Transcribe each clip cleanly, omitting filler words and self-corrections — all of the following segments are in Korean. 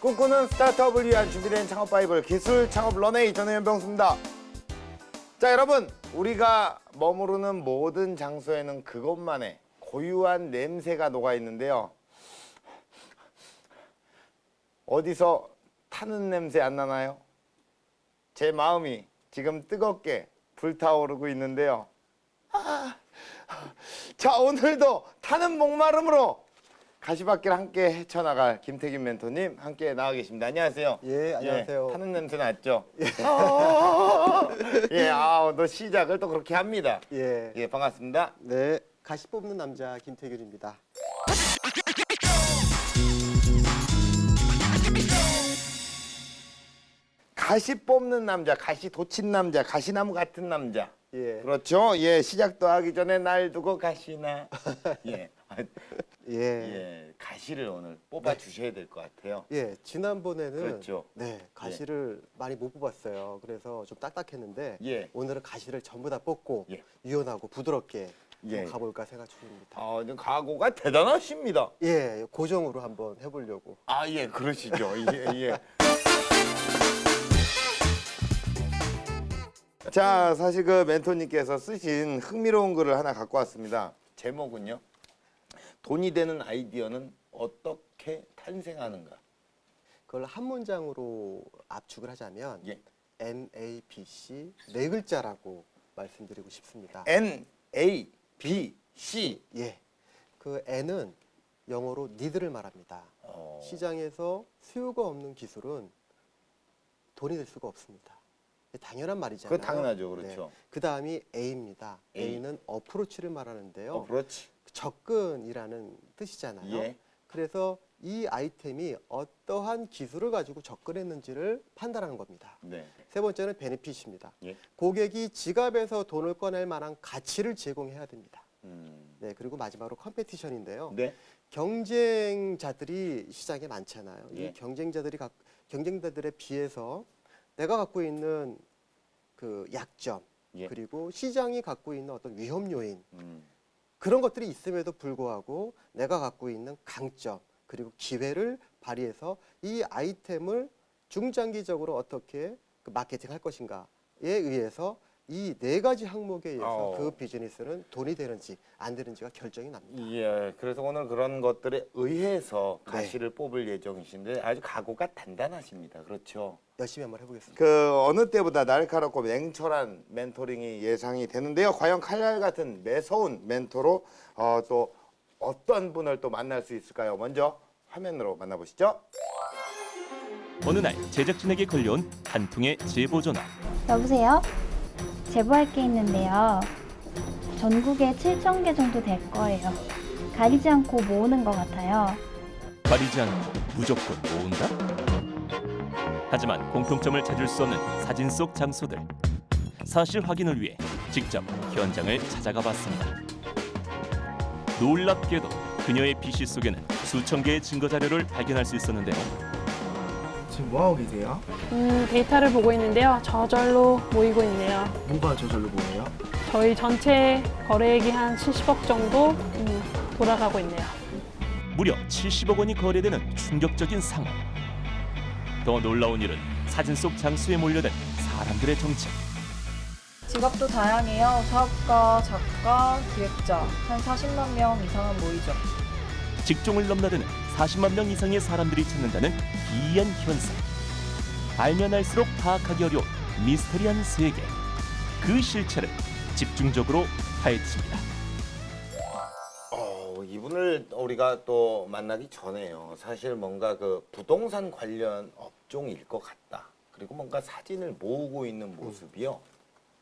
꿈꾸는 스타트업을 위한 준비된 창업 바이블 기술 창업 런웨이 저는 연병수입니다. 자, 여러분, 우리가 머무르는 모든 장소에는 그것만의 고유한 냄새가 녹아 있는데요. 어디서 타는 냄새 안 나나요? 제 마음이 지금 뜨겁게 불타오르고 있는데요. 자, 오늘도 타는 목마름으로 가시밭길 함께 헤쳐나갈 김태균 멘토님 함께 나와 계십니다. 안녕하세요. 예, 안녕하세요. 예, 타는 냄새 났죠? 예, 또 시작을 또 그렇게 합니다. 예. 예, 반갑습니다. 네, 가시 뽑는 남자 김태균입니다. 가시 뽑는 남자, 가시 돋친 남자, 가시나무 같은 남자. 예. 그렇죠? 예, 시작도 하기 전에 날 두고 가시나. 예. 예. 예, 가시를 오늘 뽑아 주셔야 될 것 같아요. 예, 지난번에는 그렇죠. 네, 가시를 많이 못 뽑았어요. 그래서 좀 딱딱했는데 예. 오늘은 가시를 전부 다 뽑고 예. 유연하고 부드럽게 예. 한번 가볼까 생각 중입니다. 지금 각오가 대단하십니다. 예, 고정으로 한번 해보려고. 아, 예, 그러시죠. 예, 예. 자, 사실 그 멘토님께서 쓰신 흥미로운 글을 하나 갖고 왔습니다. 제목은요. 돈이 되는 아이디어는 어떻게 탄생하는가? 그걸 한 문장으로 압축을 하자면 예. NABC 네 글자라고 말씀드리고 싶습니다. NABC. 예, 그 N은 영어로 need를 말합니다. 시장에서 수요가 없는 기술은 돈이 될 수가 없습니다. 당연한 말이잖아요. 그거 당연하죠, 그렇죠. 그 다음이 A입니다. A. A는 어프로치를 말하는데요. 그렇지. 접근이라는 뜻이잖아요. 예. 그래서 이 아이템이 어떠한 기술을 가지고 접근했는지를 판단하는 겁니다. 네. 세 번째는 베네핏입니다. 예. 고객이 지갑에서 돈을 꺼낼 만한 가치를 제공해야 됩니다. 네, 그리고 마지막으로 컴페티션인데요. 네. 경쟁자들이 시장에 많잖아요. 예. 이 경쟁자들에 비해서 내가 갖고 있는 그 약점, 예. 그리고 시장이 갖고 있는 어떤 위험 요인, 음. 그런 것들이 있음에도 불구하고 내가 갖고 있는 강점, 그리고 기회를 발휘해서 이 아이템을 중장기적으로 어떻게 그 마케팅할 것인가에 의해서 이 네 가지 항목에 의해서 그 비즈니스는 돈이 되는지 안 되는지가 결정이 납니다. 예, 그래서 오늘 그런 것들에 의해서 네. 가시를 뽑을 예정이신데 아주 각오가 단단하십니다. 그렇죠? 열심히 한번 해보겠습니다. 그 어느 때보다 날카롭고 냉철한 멘토링이 예상이 되는데요. 과연 칼날 같은 매서운 멘토로 또 어떤 분을 또 만날 수 있을까요? 먼저 화면으로 만나보시죠. 어느 날 제작진에게 걸려온 한 통의 제보 전화. 여보세요? 제보할 게 있는데요. 전국에 7,000개 정도 될 거예요. 가리지 않고 모으는 것 같아요. 가리지 않고 무조건 모은다? 하지만 공통점을 찾을 수 없는 사진 속 장소들. 사실 확인을 위해 직접 현장을 찾아가 봤습니다. 놀랍게도 그녀의 PC 속에는 수천 개의 증거 자료를 발견할 수 있었는데요. 지금 뭐하고 계세요? 데이터를 보고 있는데요. 저절로 모이고 있네요. 뭐가 저절로 보여요? 저희 전체 거래액이 한 70억 정도 돌아가고 있네요. 무려 70억 원이 거래되는 충격적인 상황. 더 놀라운 일은 사진 속 장소에 몰려든 사람들의 정체. 직업도 다양해요. 사업가, 작가, 기획자 한 40만 명 이상은 모이죠. 직종을 넘나드는 40만 명 이상의 사람들이 찾는다는 기이한 현상. 알면 알수록 파악하기 어려운 미스터리한 세계. 그 실체를 집중적으로 파헤칩니다. 이분을 우리가 또 만나기 전에요. 사실 뭔가 그 부동산 관련 업종일 것 같다. 그리고 뭔가 사진을 모으고 있는 모습이요.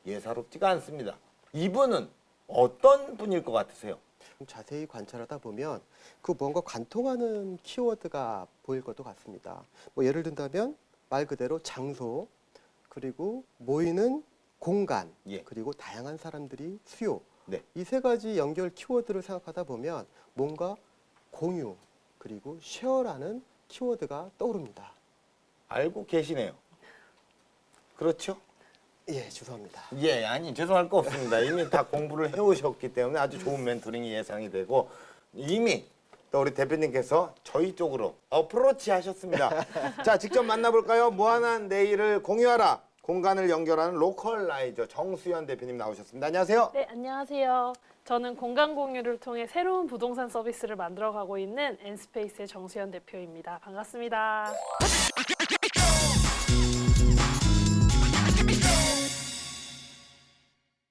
예사롭지가 않습니다. 이분은 어떤 분일 것 같으세요? 자세히 관찰하다 보면 그 뭔가 관통하는 키워드가 보일 것도 같습니다. 뭐 예를 든다면 말 그대로 장소, 그리고 모이는 공간, 예. 그리고 다양한 사람들이 수요. 네. 이 세 가지 연결 키워드를 생각하다 보면 뭔가 공유, 그리고 쉐어라는 키워드가 떠오릅니다. 알고 계시네요. 그렇죠? 예, 죄송합니다. 예, 아니 죄송할 거 없습니다. 이미 다 공부를 해오셨기 때문에 아주 좋은 멘토링이 예상이 되고 이미 또 우리 대표님께서 저희 쪽으로 어프로치 하셨습니다. 자, 직접 만나볼까요? 무한한 내일을 공유하라. 공간을 연결하는 로컬라이저 정수연 대표님 나오셨습니다. 안녕하세요. 네, 안녕하세요. 저는 공간 공유를 통해 새로운 부동산 서비스를 만들어가고 있는 엔스페이스의 정수연 대표입니다. 반갑습니다.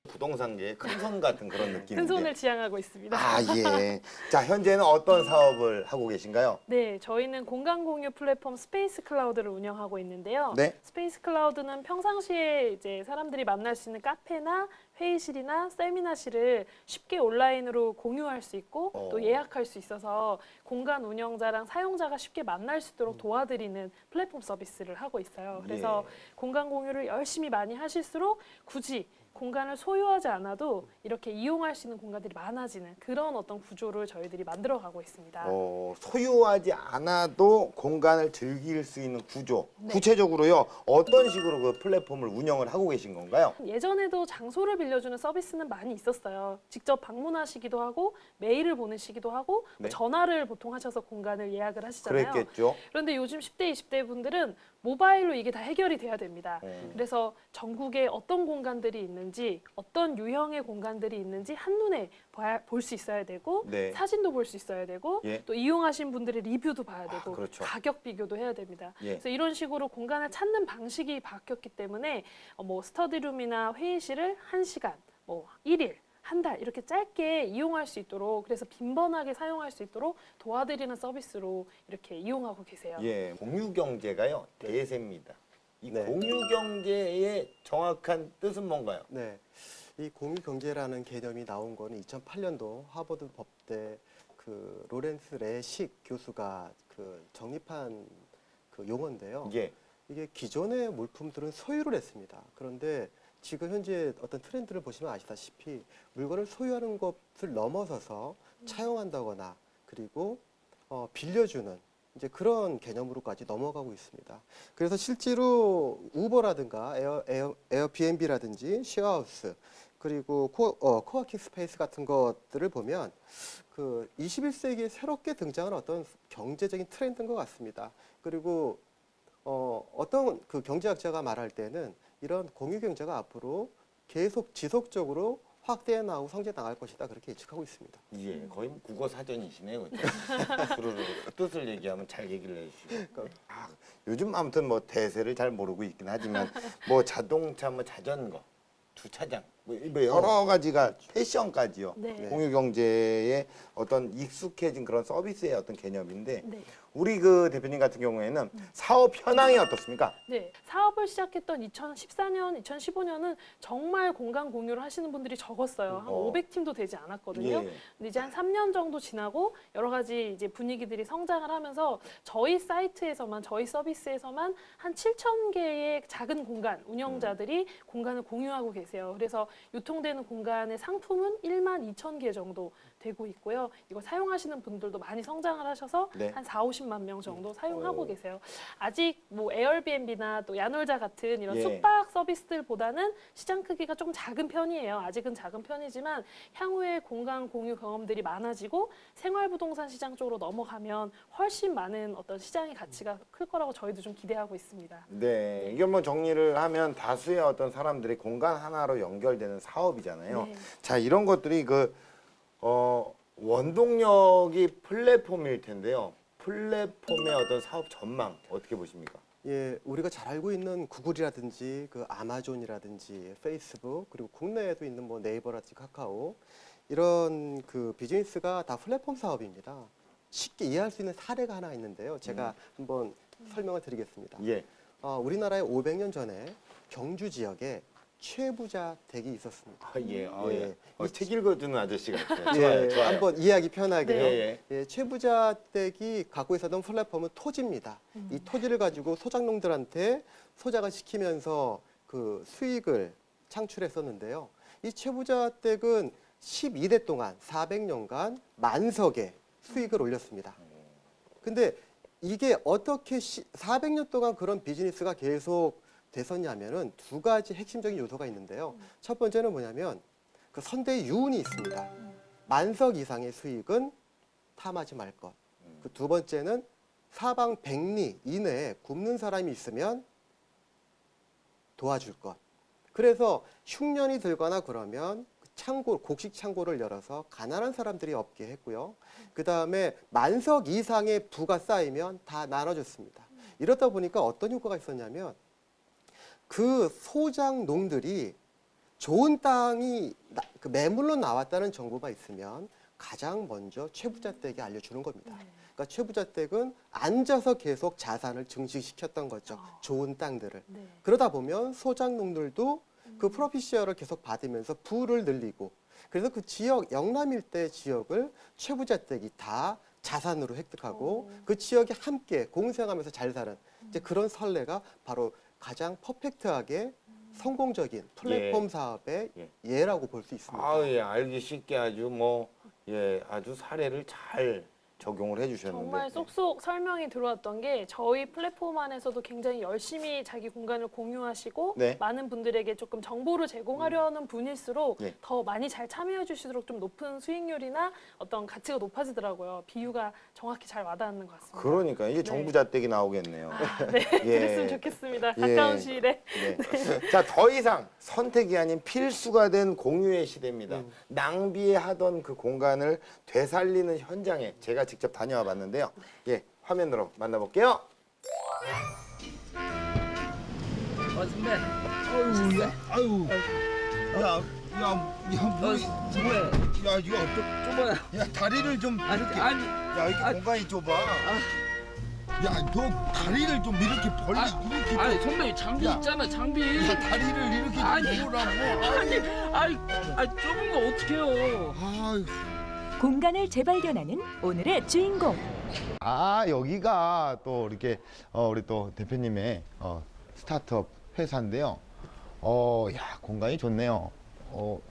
부동산계의 큰손 같은 그런 느낌인데. 큰 손을 지향하고 있습니다. 아, 예. 자, 현재는 어떤 사업을 하고 계신가요? 네, 저희는 공간 공유 플랫폼 스페이스 클라우드를 운영하고 있는데요. 네. 스페이스 클라우드는 평상시에 이제 사람들이 만날 수 있는 카페나 회의실이나 세미나실을 쉽게 온라인으로 공유할 수 있고 또 예약할 수 있어서 공간 운영자랑 사용자가 쉽게 만날 수 있도록 도와드리는 플랫폼 서비스를 하고 있어요. 그래서 공간 공유를 열심히 많이 하실수록 굳이 공간을 소유하지 않아도 이렇게 이용할 수 있는 공간들이 많아지는 그런 어떤 구조를 저희들이 만들어가고 있습니다. 소유하지 않아도 공간을 즐길 수 있는 구조. 네. 구체적으로요, 어떤 식으로 그 플랫폼을 운영을 하고 계신 건가요? 예전에도 장소를 빌려주는 서비스는 많이 있었어요. 직접 방문하시기도 하고 메일을 보내시기도 하고 네. 전화를 보통 하셔서 공간을 예약을 하시잖아요. 그랬겠죠. 그런데 요즘 10대, 20대 분들은 모바일로 이게 다 해결이 돼야 됩니다. 그래서 전국에 어떤 공간들이 있는지 어떤 유형의 공간들이 있는지 한눈에 볼 수 있어야 되고 네. 사진도 볼 수 있어야 되고 예. 또 이용하신 분들의 리뷰도 봐야 되고 그렇죠. 가격 비교도 해야 됩니다. 예. 그래서 이런 식으로 공간을 찾는 방식이 바뀌었기 때문에 뭐 스터디룸이나 회의실을 1시간, 뭐 1일, 한 달 이렇게 짧게 이용할 수 있도록 그래서 빈번하게 사용할 수 있도록 도와드리는 서비스로 이렇게 이용하고 계세요. 예, 공유 경제가요 대세입니다. 이 네. 공유 경제의 정확한 뜻은 뭔가요? 네, 이 공유 경제라는 개념이 나온 거는 2008년도 하버드 법대 그 로렌스 레식 교수가 그 정립한 그 용어인데요. 예, 이게 기존의 물품들은 소유를 했습니다. 그런데 지금 현재 어떤 트렌드를 보시면 아시다시피 물건을 소유하는 것을 넘어서서 차용한다거나 그리고 빌려주는 이제 그런 개념으로까지 넘어가고 있습니다. 그래서 실제로 우버라든가 에어비앤비라든지 쉐어하우스 그리고 코워킹 스페이스 같은 것들을 보면 그 21세기에 새롭게 등장한 어떤 경제적인 트렌드인 것 같습니다. 그리고 어떤 그 경제학자가 말할 때는 이런 공유 경제가 앞으로 계속 지속적으로 확대해 나가고 성장해 나갈 것이다 그렇게 예측하고 있습니다. 예, 거의 국어 사전이시네요. 주르르 뜻을 얘기하면 잘 얘기를 해주시고. 요즘 아무튼 뭐 대세를 잘 모르고 있긴 하지만 뭐 자동차, 뭐 자전거, 주차장, 뭐 여러 가지가 패션까지요. 네. 공유 경제의 어떤 익숙해진 그런 서비스의 어떤 개념인데 네. 우리 그 대표님 같은 경우에는 사업 현황이 어떻습니까? 네, 사업을 시작했던 2014년, 2015년은 정말 공간 공유를 하시는 분들이 적었어요. 한 500팀도 되지 않았거든요. 예. 근데 이제 한 3년 정도 지나고 여러 가지 이제 분위기들이 성장을 하면서 저희 사이트에서만, 저희 서비스에서만 한 7,000개의 작은 공간 운영자들이 공간을 공유하고 계세요. 그래서 유통되는 공간의 상품은 12,000개 정도 되고 있고요. 이거 사용하시는 분들도 많이 성장을 하셔서 네. 한 40~50만 명 정도 사용하고 계세요. 아직 뭐 에어비앤비나 또 야놀자 같은 이런 예. 숙박 서비스들보다는 시장 크기가 좀 작은 편이에요. 아직은 작은 편이지만 향후에 공간 공유 경험들이 많아지고 생활부동산 시장 쪽으로 넘어가면 훨씬 많은 어떤 시장의 가치가 클 거라고 저희도 좀 기대하고 있습니다. 네, 이게 뭐 정리를 하면 다수의 어떤 사람들이 공간 하나로 연결되는 사업이잖아요. 네. 자, 이런 것들이 원동력이 플랫폼일 텐데요. 플랫폼의 어떤 사업 전망 어떻게 보십니까? 예, 우리가 잘 알고 있는 구글이라든지 그 아마존이라든지 페이스북 그리고 국내에도 있는 뭐 네이버라든지 카카오 이런 그 비즈니스가 다 플랫폼 사업입니다. 쉽게 이해할 수 있는 사례가 하나 있는데요. 제가 한번 설명을 드리겠습니다. 예. 우리나라에 500년 전에 경주 지역에 최부자 댁이 있었습니다. 예. 책 읽어주는 아저씨 같아요. 예, 좋아요, 좋아요. 한번 이해하기 편하게요. 네. 예, 최부자 댁이 갖고 있었던 플랫폼은 토지입니다. 이 토지를 가지고 소작농들한테 소작을 시키면서 그 수익을 창출했었는데요. 이 최부자 댁은 12대 동안 400년간 만석의 수익을 올렸습니다. 근데 이게 어떻게 400년 동안 그런 비즈니스가 계속 됐었냐면은 두 가지 핵심적인 요소가 있는데요. 첫 번째는 뭐냐면 그 선대의 유운이 있습니다. 만석 이상의 수익은 탐하지 말 것. 그 두 번째는 사방 100리 이내에 굶는 사람이 있으면 도와줄 것. 그래서 흉년이 들거나 그러면 곡식 창고를 열어서 가난한 사람들이 없게 했고요. 그 다음에 만석 이상의 부가 쌓이면 다 나눠줬습니다. 이러다 보니까 어떤 효과가 있었냐면 그 소작농들이 좋은 땅이 그 매물로 나왔다는 정보가 있으면 가장 먼저 최부자댁에 알려주는 겁니다. 그러니까 최부자댁은 앉아서 계속 자산을 증식시켰던 거죠. 좋은 땅들을. 네. 그러다 보면 소작농들도 그 프로피시어를 계속 받으면서 부를 늘리고 그래서 그 지역 영남 일대 지역을 최부자댁이 다 자산으로 획득하고 그 지역에 함께 공생하면서 잘 사는 이제 그런 선례가 바로 가장 퍼펙트하게 성공적인 플랫폼 사업의 예라고 볼 수 있습니다. 아, 예, 알기 쉽게 아주 아주 사례를 잘 적용을 해주셨는데. 정말 쏙쏙 설명이 들어왔던 게 저희 플랫폼 안에서도 굉장히 열심히 자기 공간을 공유하시고 네. 많은 분들에게 조금 정보를 제공하려는 분일수록 예. 더 많이 잘 참여해 주시도록 좀 높은 수익률이나 어떤 가치가 높아지더라고요. 비유가 정확히 잘 와닿는 것 같습니다. 그러니까 이게 네. 정부자댁이 나오겠네요. 네, 예. 그랬으면 좋겠습니다. 가까운 시일에. 네. 자, 더 이상 선택이 아닌 필수가 된 공유의 시대입니다. 낭비하던 그 공간을 되살리는 현장에 제가 직접 다녀와 봤는데요. 예, 화면으로 만나볼게요. 선배. 아유, 뭐, 선배. 야, 이거 좁아요. 야, 다리를 좀 이렇게, 아니. 야, 이렇게 공간이 좁아. 야, 너 다리를 좀 이렇게 벌리, 이렇게. 아니 선배 장비 야. 있잖아 장비. 야, 다리를 이렇게 아니. 좀 보라고. 아니 좁은 거 어떡해요. 아유. 공간을 재발견하는 오늘의 주인공. 아, 여기가 또 이렇게 우리 또 대표님의 스타트업 회사인데요. 야, 공간이 좋네요.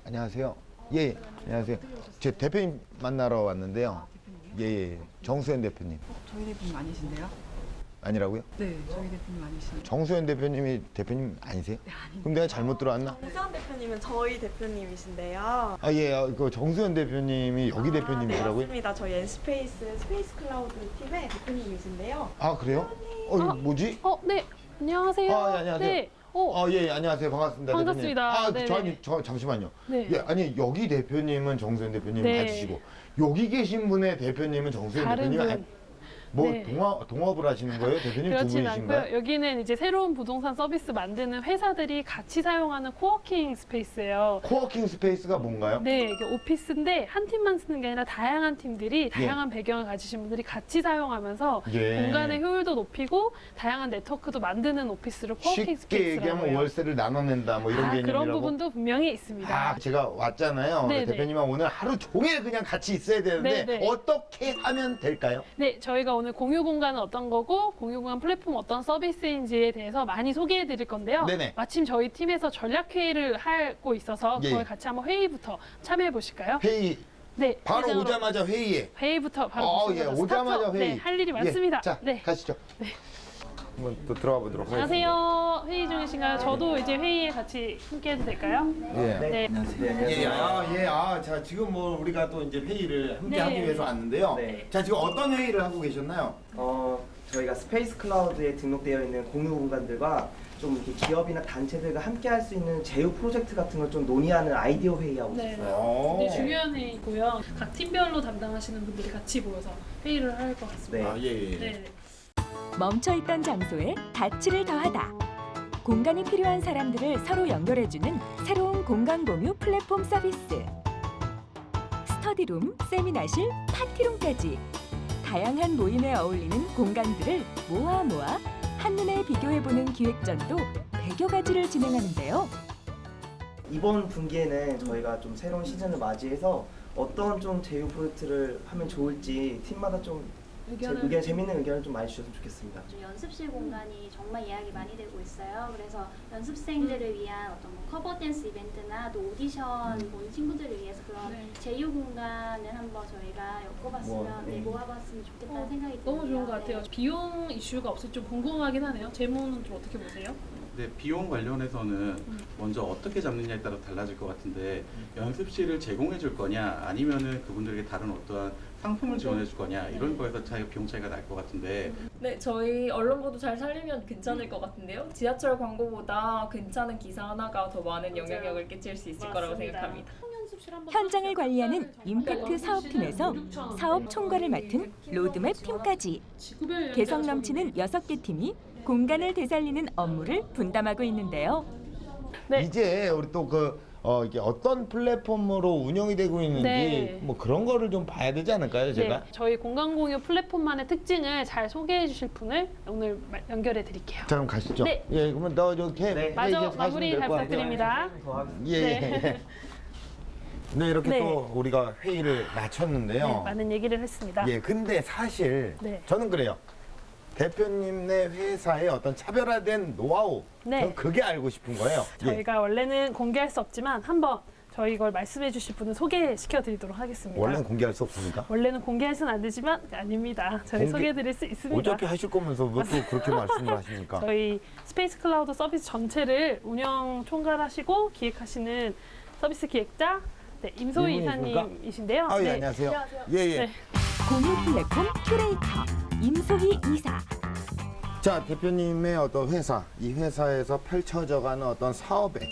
안녕하세요. 예, 안녕하세요. 제 대표님 만나러 왔는데요. 예, 정수현 대표님. 저희 대표님 아니신데요? 아니라고요? 네, 저희 대표님 아니신데. 정수현 대표님이 대표님 아니세요? 네, 아닙니다. 그럼 내가 잘못 들어왔나? 정수현 대표님은 저희 대표님이신데요. 아, 예, 그 정수현 대표님이 여기 네, 대표님이시라고요? 맞습니다. 저희 N스페이스 스페이스 클라우드 팀의 대표님이신데요. 아, 그래요? 뭐지? 네. 안녕하세요. 아, 예, 안녕하세요. 네. 예, 안녕하세요. 반갑습니다. 반갑습니다. 대표님. 저 잠시만요. 네. 예, 아니, 여기 대표님은 정수현 대표님 네. 맞으시고, 여기 계신 분의 대표님은 정수현 다른 대표님 분. 뭐 네. 동업을 하시는 거예요? 대표님 두 그렇진 분이신가요? 않고요. 여기는 이제 새로운 부동산 서비스 만드는 회사들이 같이 사용하는 코워킹 스페이스예요. 코워킹 스페이스가 뭔가요? 네, 이게 오피스인데 한 팀만 쓰는 게 아니라 다양한 팀들이 다양한 배경을 가지신 분들이 같이 사용하면서 예. 공간의 효율도 높이고 다양한 네트워크도 만드는 오피스를 코워킹 쉽게 스페이스라고 얘기하면 해요. 월세를 나눠낸다 뭐 이런 개념이라고. 그런 부분도 분명히 있습니다. 아, 제가 왔잖아요. 네, 네. 대표님은 오늘 하루 종일 그냥 같이 있어야 되는데 네, 네. 어떻게 하면 될까요? 네, 저희가 오늘 공유 공간은 어떤 거고 공유 공간 플랫폼 어떤 서비스인지에 대해서 많이 소개해 드릴 건데요. 네네. 마침 저희 팀에서 전략 회의를 하고 있어서 예. 저희 같이 한번 회의부터 참여해 보실까요? 회의 네, 바로 회장으로 오자마자 회의에. 회의부터 바로 예, 보시죠. 오자마자 스타트. 회의. 네, 할 일이 예, 많습니다. 자, 네. 가시죠. 한번 또 들어가 보도록 하겠습니다. 안녕하세요. 회의 중이신가요? 저도 이제 회의에 같이 함께 해도 될까요? 예. 네. 자, 지금 뭐 우리가 또 이제 회의를 함께 네. 하기 위해서 왔는데요. 네. 자, 지금 어떤 회의를 하고 계셨나요? 저희가 스페이스 클라우드에 등록되어 있는 공유 공간들과 좀 이렇게 기업이나 단체들과 함께 할 수 있는 제휴 프로젝트 같은 걸 좀 논의하는 아이디어 회의하고 네. 있어요. 굉장히 중요한 회의고요. 각 팀별로 담당하시는 분들이 같이 모여서 회의를 할 것 같습니다. 네. 네. 멈춰있던 장소에 가치를 더하다. 공간이 필요한 사람들을 서로 연결해주는 새로운 공간 공유 플랫폼 서비스. 스터디룸, 세미나실, 파티룸까지 다양한 모임에 어울리는 공간들을 모아 한눈에 비교해보는 기획전도 100여 가지를 진행하는데요. 이번 분기에는 저희가 좀 새로운 시즌을 맞이해서 어떤 좀 제휴 프로젝트를 하면 좋을지 팀마다 좀 재밌는 의견을 좀 많이 주셨으면 좋겠습니다. 연습실 공간이 정말 예약이 많이 되고 있어요. 그래서 연습생들을 위한 어떤 뭐 커버 댄스 이벤트나 또 오디션 본 친구들을 위해서 그런 제휴 공간을 한번 저희가 엮어봤으면 모아봤으면 좋겠다는 생각이 듭니다. 너무 좋은 것 같아요. 비용 이슈가 없을지 좀 궁금하긴 하네요. 재무는 좀 어떻게 보세요? 근데 비용 관련해서는 먼저 어떻게 잡느냐에 따라 달라질 것 같은데 연습실을 제공해 줄 거냐 아니면은 그분들에게 다른 어떠한 상품을 지원해 줄 거냐 이런 거에서 비용 차이가 날 것 같은데. 네, 저희 언론보도 잘 살리면 괜찮을 것 같은데요. 지하철 광고보다 괜찮은 기사 하나가 더 많은 영향력을 끼칠 수 있을 거라고 생각합니다. 현장을 관리하는 임팩트 사업팀에서 사업 총괄을 맡은 로드맵 팀까지 개성 넘치는 6개 팀이 공간을 되살리는 업무를 분담하고 있는데요. 이제 우리 또 이게 어떤 플랫폼으로 운영이 되고 있는지 네. 뭐 그런 거를 좀 봐야 되지 않을까요, 제가? 네, 저희 공간 공유 플랫폼만의 특징을 잘 소개해 주실 분을 오늘 연결해 드릴게요. 자, 그럼 가시죠. 네. 예, 그러면 너 이렇게 마저 마무리 잘 부탁드립니다. 예, 예. 네, 이렇게 네. 또 우리가 회의를 마쳤는데요. 네, 많은 얘기를 했습니다. 예, 근데 사실 네. 저는 그래요. 대표님네 회사의 어떤 차별화된 노하우, 네. 저는 그게 알고 싶은 거예요. 예. 저희가 원래는 공개할 수 없지만 한번 저희 이걸 말씀해 주실 분을 소개시켜 드리도록 하겠습니다. 원래는 공개할 수 없습니까? 원래는 공개해서는 안 되지만 아닙니다. 저희 소개해 드릴 수 있습니다. 어차피 하실 거면서 왜 또 그렇게 말씀을 하십니까? 저희 스페이스 클라우드 서비스 전체를 운영 총괄하시고 기획하시는 서비스 기획자 임소희 이분이십니까? 이사님이신데요. 아, 예, 안녕하세요. 예, 예. 네. 공유 플랫폼 큐레이터 임소희 이사. 자, 대표님의 어떤 회사, 이 회사에서 펼쳐져가는 어떤 사업의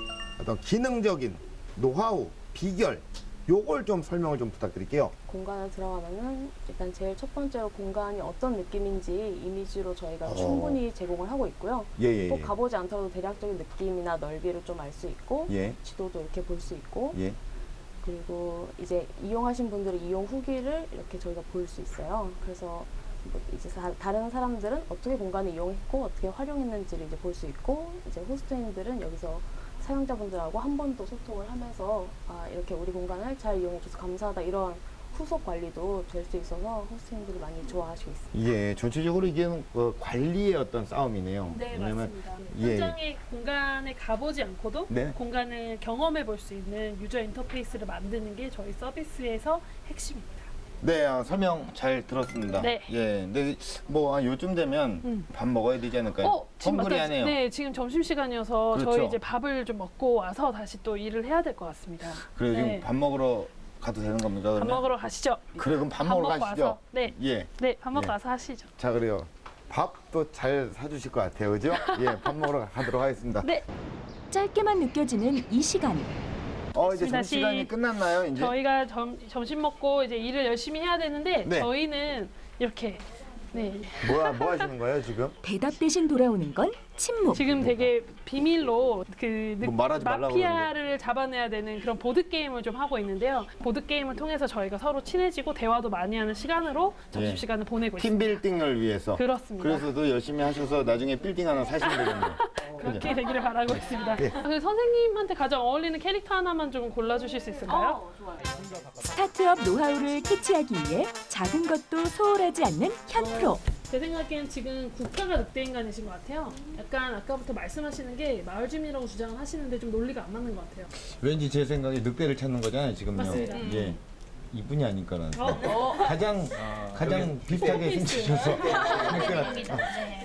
어떤 기능적인 노하우, 비결, 요걸 좀 설명을 좀 부탁드릴게요. 공간에 들어가면은 일단 제일 첫 번째로 공간이 어떤 느낌인지 이미지로 저희가 충분히 제공을 하고 있고요. 예, 예, 꼭 예. 가보지 않더라도 대략적인 느낌이나 넓이를 좀 알 수 있고 예. 지도도 이렇게 볼 수 있고 예. 그리고 이제 이용하신 분들의 이용 후기를 이렇게 저희가 볼 수 있어요. 그래서 뭐 이제 다른 사람들은 어떻게 공간을 이용했고 어떻게 활용했는지를 이제 볼 수 있고 이제 호스트인들은 여기서 사용자분들하고 한 번 더 소통을 하면서 이렇게 우리 공간을 잘 이용해줘서 감사하다 이런 후속 관리도 될 수 있어서 호스트인들이 많이 좋아하시고 있습니다. 예, 전체적으로 이게 관리의 어떤 싸움이네요. 네, 왜냐면, 맞습니다. 예. 현장의 공간에 가보지 않고도 네. 공간을 경험해 볼 수 있는 유저 인터페이스를 만드는 게 저희 서비스에서 핵심입니다. 네, 설명 잘 들었습니다. 네. 예, 근데 뭐 요즘 되면 밥 먹어야 되지 않을까요? 지금 헝그리하네요. 네, 지금 점심시간이어서 그렇죠. 저희 이제 밥을 좀 먹고 와서 다시 또 일을 해야 될 것 같습니다. 그래 네. 지금 밥 먹으러 가도 되는 겁니까? 밥 그러면? 먹으러 가시죠. 그래, 그럼 밥 먹으러 먹고 가시죠. 와서, 네. 예. 네, 밥 먹고 예. 와서 하시죠. 자, 그래요. 밥도 잘 사주실 것 같아요, 그죠? 예, 밥 먹으러 가도록 하겠습니다. 네. 짧게만 느껴지는 이 시간. 이제 점심시간이 끝났나요, 이제? 저희가 점심 먹고 이제 일을 열심히 해야 되는데 네. 저희는 이렇게 뭐 하시는 거예요, 지금? 대답 대신 돌아오는 건 침묵. 지금 되게 비밀로 뭐 말하지 말라고 마피아를 잡아내야 되는 그런 보드 게임을 좀 하고 있는데요. 보드 게임을 통해서 저희가 서로 친해지고 대화도 많이 하는 시간으로 점심 시간을 보내고 팀 있습니다. 빌딩을 위해서. 그렇습니다. 그래서 더 열심히 하셔서 나중에 빌딩 하나 사시면 되겠네요. 그렇게 되기를 바라고 있습니다. 예. 그 선생님한테 가장 어울리는 캐릭터 하나만 좀 골라주실 수 있을까요? 스타트업 노하우를 캐치하기 위해 작은 것도 소홀하지 않는 현 프로. 제 생각엔 지금 국가가 늑대인간이신 것 같아요. 약간 아까부터 말씀하시는 게 마을 주민이라고 주장을 하시는데 좀 논리가 안 맞는 것 같아요. 왠지 제 생각에 늑대를 찾는 거잖아요, 지금요. 맞습니다. 예. 이분이 아닐까라는. 어. 가장 비슷하게 생기셔서.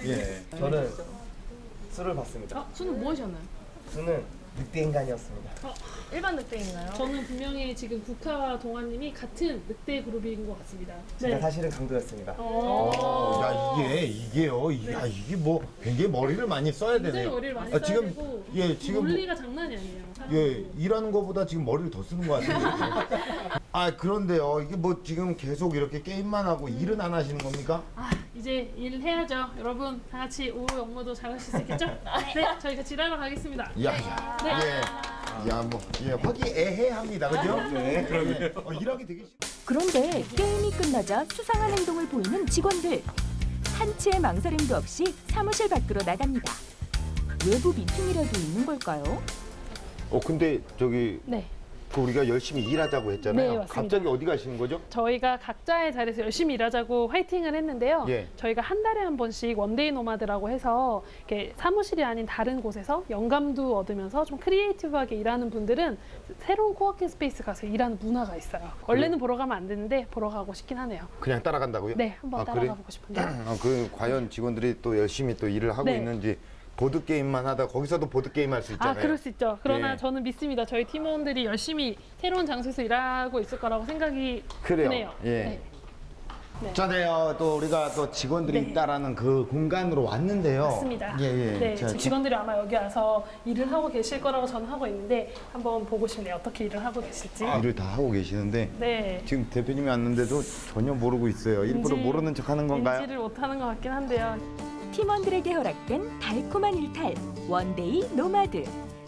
예. 저는 수를 봤습니다. 수는 뭐 하셨나요? 수는 늑대 인간이었습니다. 일반 늑대인가요? 저는 분명히 지금 국화와 동아님이 같은 늑대 그룹인 것 같습니다. 제가 사실은 강도였습니다. 야, 이게요. 야, 이게 뭐 굉장히 머리를 많이 써야 굉장히 되네요. 머리를 많이 써야 지금, 되고 예, 지금 논리가 장난이 아니에요. 예, 일하는 것보다 지금 머리를 더 쓰는 것 같은데. 그런데요. 이게 뭐 지금 계속 이렇게 게임만 하고 일은 안 하시는 겁니까? 이제 일 해야죠. 여러분 다 같이 오후 업무도 잘할 수 있겠죠? 네, 저희 같이 일하러 가겠습니다. 야, 네. 화기애애합니다, 그죠? 네, 그러면 일하기 되게 싫어. 그런데 게임이 끝나자 수상한 행동을 보이는 직원들. 한치의 망설임도 없이 사무실 밖으로 나갑니다. 외부 미팅이라도 있는 걸까요? 근데 네. 우리가 열심히 일하자고 했잖아요. 네, 맞습니다. 갑자기 어디 가시는 거죠? 저희가 각자의 자리에서 열심히 일하자고 화이팅을 했는데요. 예. 저희가 한 달에 한 번씩 원데이 노마드라고 해서 이렇게 사무실이 아닌 다른 곳에서 영감도 얻으면서 좀 크리에이티브하게 일하는 분들은 새로운 코워킹 스페이스 가서 일하는 문화가 있어요. 원래는 보러 가면 안 되는데 보러 가고 싶긴 하네요. 그냥 따라간다고요? 네, 한번 따라가 보고 싶은데요. 과연 직원들이 또 열심히 또 일을 하고 네. 있는지 보드 게임만 하다 거기서도 보드 게임 할 수 있잖아요. 그럴 수 있죠. 그러나 예. 저는 믿습니다. 저희 팀원들이 열심히 새로운 장소에서 일하고 있을 거라고 생각이 그래요. 드네요. 예. 네. 네. 전에요 또 우리가 또 직원들이 네. 있다라는 그 공간으로 왔는데요. 맞습니다. 예, 예. 네, 자, 지금 직원들이 아마 여기 와서 일을 하고 계실 거라고 저는 하고 있는데 한번 보고 싶네요. 어떻게 일을 하고 계실지. 일을 다 하고 계시는데 네. 지금 대표님이 왔는데도 전혀 모르고 있어요. 일부러 인지- 모르는 척하는 건가요? 인지를 못하는 것 같긴 한데요. 팀원들에게 허락된 달콤한 일탈, 원데이 노마드.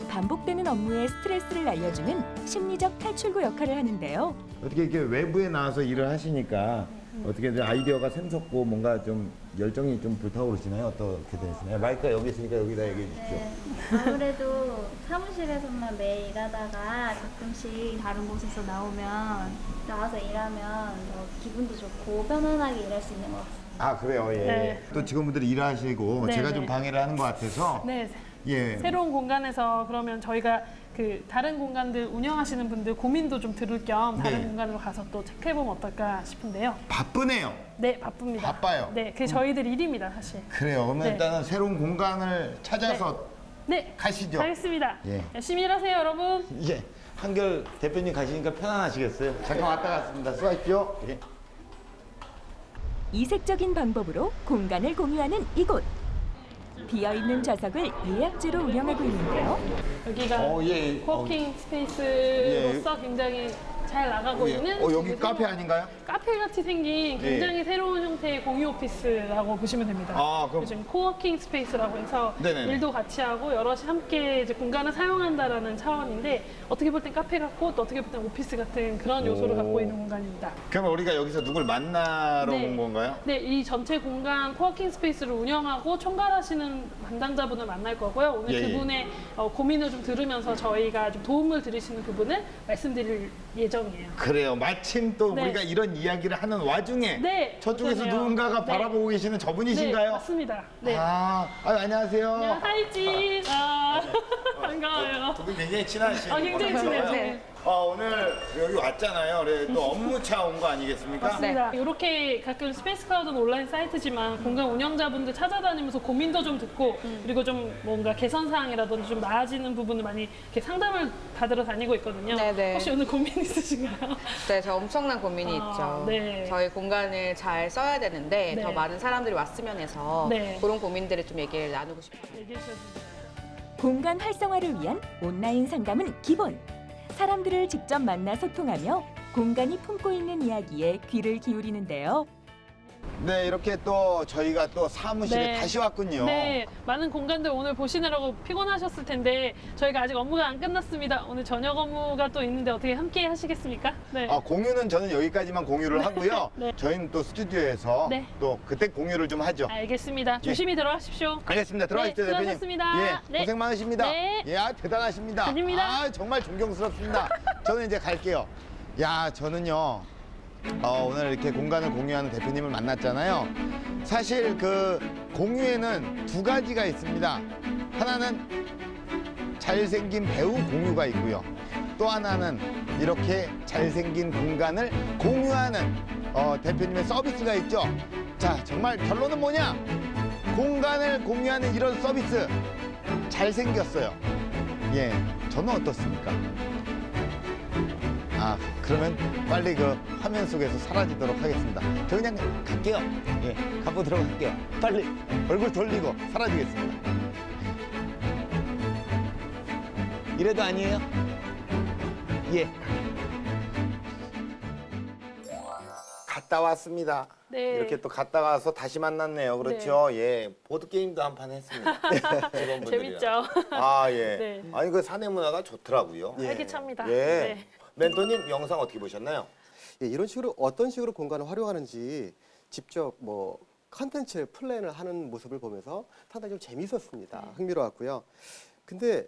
반복되는 업무에 스트레스를 날려주는 심리적 탈출구 역할을 하는데요. 어떻게 이렇게 외부에 나와서 일을 하시니까 어떻게 아이디어가 샘솟고 뭔가 좀 열정이 좀 불타오르시나요? 어떻게 되시나요? 마이크가 여기 있으니까 여기다 얘기해 주십시오. 아무래도 사무실에서만 매일 일하다가 가끔씩 다른 곳에서 나와서 일하면 더 기분도 좋고 편안하게 일할 수 있는 것 같아요. 아 그래요, 예. 네. 또 직원분들이 일하시고 네, 제가 네. 좀 방해를 하는 것 같아서 네. 예. 새로운 공간에서 그러면 저희가 그 다른 공간들 운영하시는 분들 고민도 좀 들을 겸 다른 네. 공간으로 가서 또 체크해보면 어떨까 싶은데요. 바쁘네요. 네, 바쁩니다. 바빠요. 네, 그게 저희들 일입니다, 사실. 그래요. 그러면 네. 일단은 새로운 공간을 찾아서 네, 가시죠. 가겠습니다. 예. 열심히 일하세요, 여러분. 예. 한결 대표님 가시니까 편안하시겠어요? 잠깐 왔다 갔습니다. 수고하십시오. 예. 이색적인 방법으로 공간을 공유하는 이곳. 비어있는 좌석을 예약제로 운영하고 있는데요. 여기가 예. 코워킹 스페이스로서 굉장히 잘 나가고 예. 있는 여기 되게 카페 새로운 아닌가요? 카페 같이 생긴 굉장히 새로운 형태의 공유 오피스라고 보시면 됩니다. 아, 그럼- 요즘 코워킹 스페이스라고 해서 네네네. 일도 같이 하고 여럿이 함께 이제 공간을 사용한다라는 차원인데 어떻게 볼 땐 카페 같고 또 어떻게 볼 땐 오피스 같은 그런 요소를 오. 갖고 있는 공간입니다. 그러면 우리가 여기서 누굴 만나러 네. 온 건가요? 네, 이 전체 공간 코워킹 스페이스를 운영하고 총괄하시는 담당자분을 만날 거고요. 오늘 예, 예. 그분의 고민을 좀 들으면서 저희가 좀 도움을 드리시는 부분을 말씀드릴 예정이에요. 그래요. 마침 또 네. 우리가 이런 이야기를 하는 와중에 네, 저쪽에서 그러네요. 누군가가 네. 바라보고 계시는 네, 저분이신가요? 맞습니다. 네. 안녕하세요. 안녕, 하이지. 반가워요. 두 분 굉장히 친하시죠? 굉장히 친해요. 네. 오늘 여기 왔잖아요. 그래 또 업무차 온 거 아니겠습니까? 맞습니다. 이렇게 가끔 스페이스 클라우드는 온라인 사이트지만 공간 운영자분들 찾아다니면서 고민도 좀 듣고 그리고 좀 뭔가 개선 사항이라든지 좀 나아지는 부분을 많이 이렇게 상담을 받으러 다니고 있거든요. 네네. 혹시 오늘 고민 있으신가요? 네, 저 엄청난 고민이 있죠. 네. 저희 공간을 잘 써야 되는데 네. 더 많은 사람들이 왔으면 해서 네. 그런 고민들을 좀 얘기를 나누고 싶어요. 얘기해 주셔도 공간 활성화를 위한 온라인 상담은 기본. 사람들을 직접 만나 소통하며 공간이 품고 있는 이야기에 귀를 기울이는데요. 네, 이렇게 또 저희가 또 사무실에 네. 다시 왔군요. 네, 많은 공간들 오늘 보시느라고 피곤하셨을 텐데 저희가 아직 업무가 안 끝났습니다. 오늘 저녁 업무가 또 있는데 어떻게 함께 하시겠습니까? 네. 공유는 저는 여기까지만 공유를 하고요. 네. 저희는 또 스튜디오에서 네. 또 그때 공유를 좀 하죠. 알겠습니다. 조심히 들어가십시오. 알겠습니다. 들어가십시오, 네, 대표님. 수고하셨습니다. 예, 네. 고생 많으십니다. 네. 예, 대단하십니다. 아닙니다. 정말 존경스럽습니다. 저는 이제 갈게요. 야, 저는요. 오늘 이렇게 공간을 공유하는 대표님을 만났잖아요. 사실 그 공유에는 두 가지가 있습니다. 하나는 잘생긴 배우 공유가 있고요. 또 하나는 이렇게 잘생긴 공간을 공유하는 대표님의 서비스가 있죠. 자, 정말 결론은 뭐냐? 공간을 공유하는 이런 서비스 잘생겼어요. 예, 저는 어떻습니까? 그러면 빨리 그 화면 속에서 사라지도록 하겠습니다. 저 그냥 갈게요. 예, 가보도록 할게요. 빨리 얼굴 돌리고 사라지겠습니다. 이래도 아니에요? 예. 갔다 왔습니다. 네. 이렇게 또 갔다 와서 다시 만났네요. 그렇죠? 예. 보드게임도 한 판 했습니다. 직원분들이랑. 재밌죠? 예. 네. 아니, 그 사내 문화가 좋더라고요. 활기찹니다. 예. 네. 멘토님 영상 어떻게 보셨나요? 예, 이런 식으로 어떤 식으로 공간을 활용하는지 직접 뭐 컨텐츠 플랜을 하는 모습을 보면서 상당히 좀 재미있었습니다. 흥미로웠고요. 근데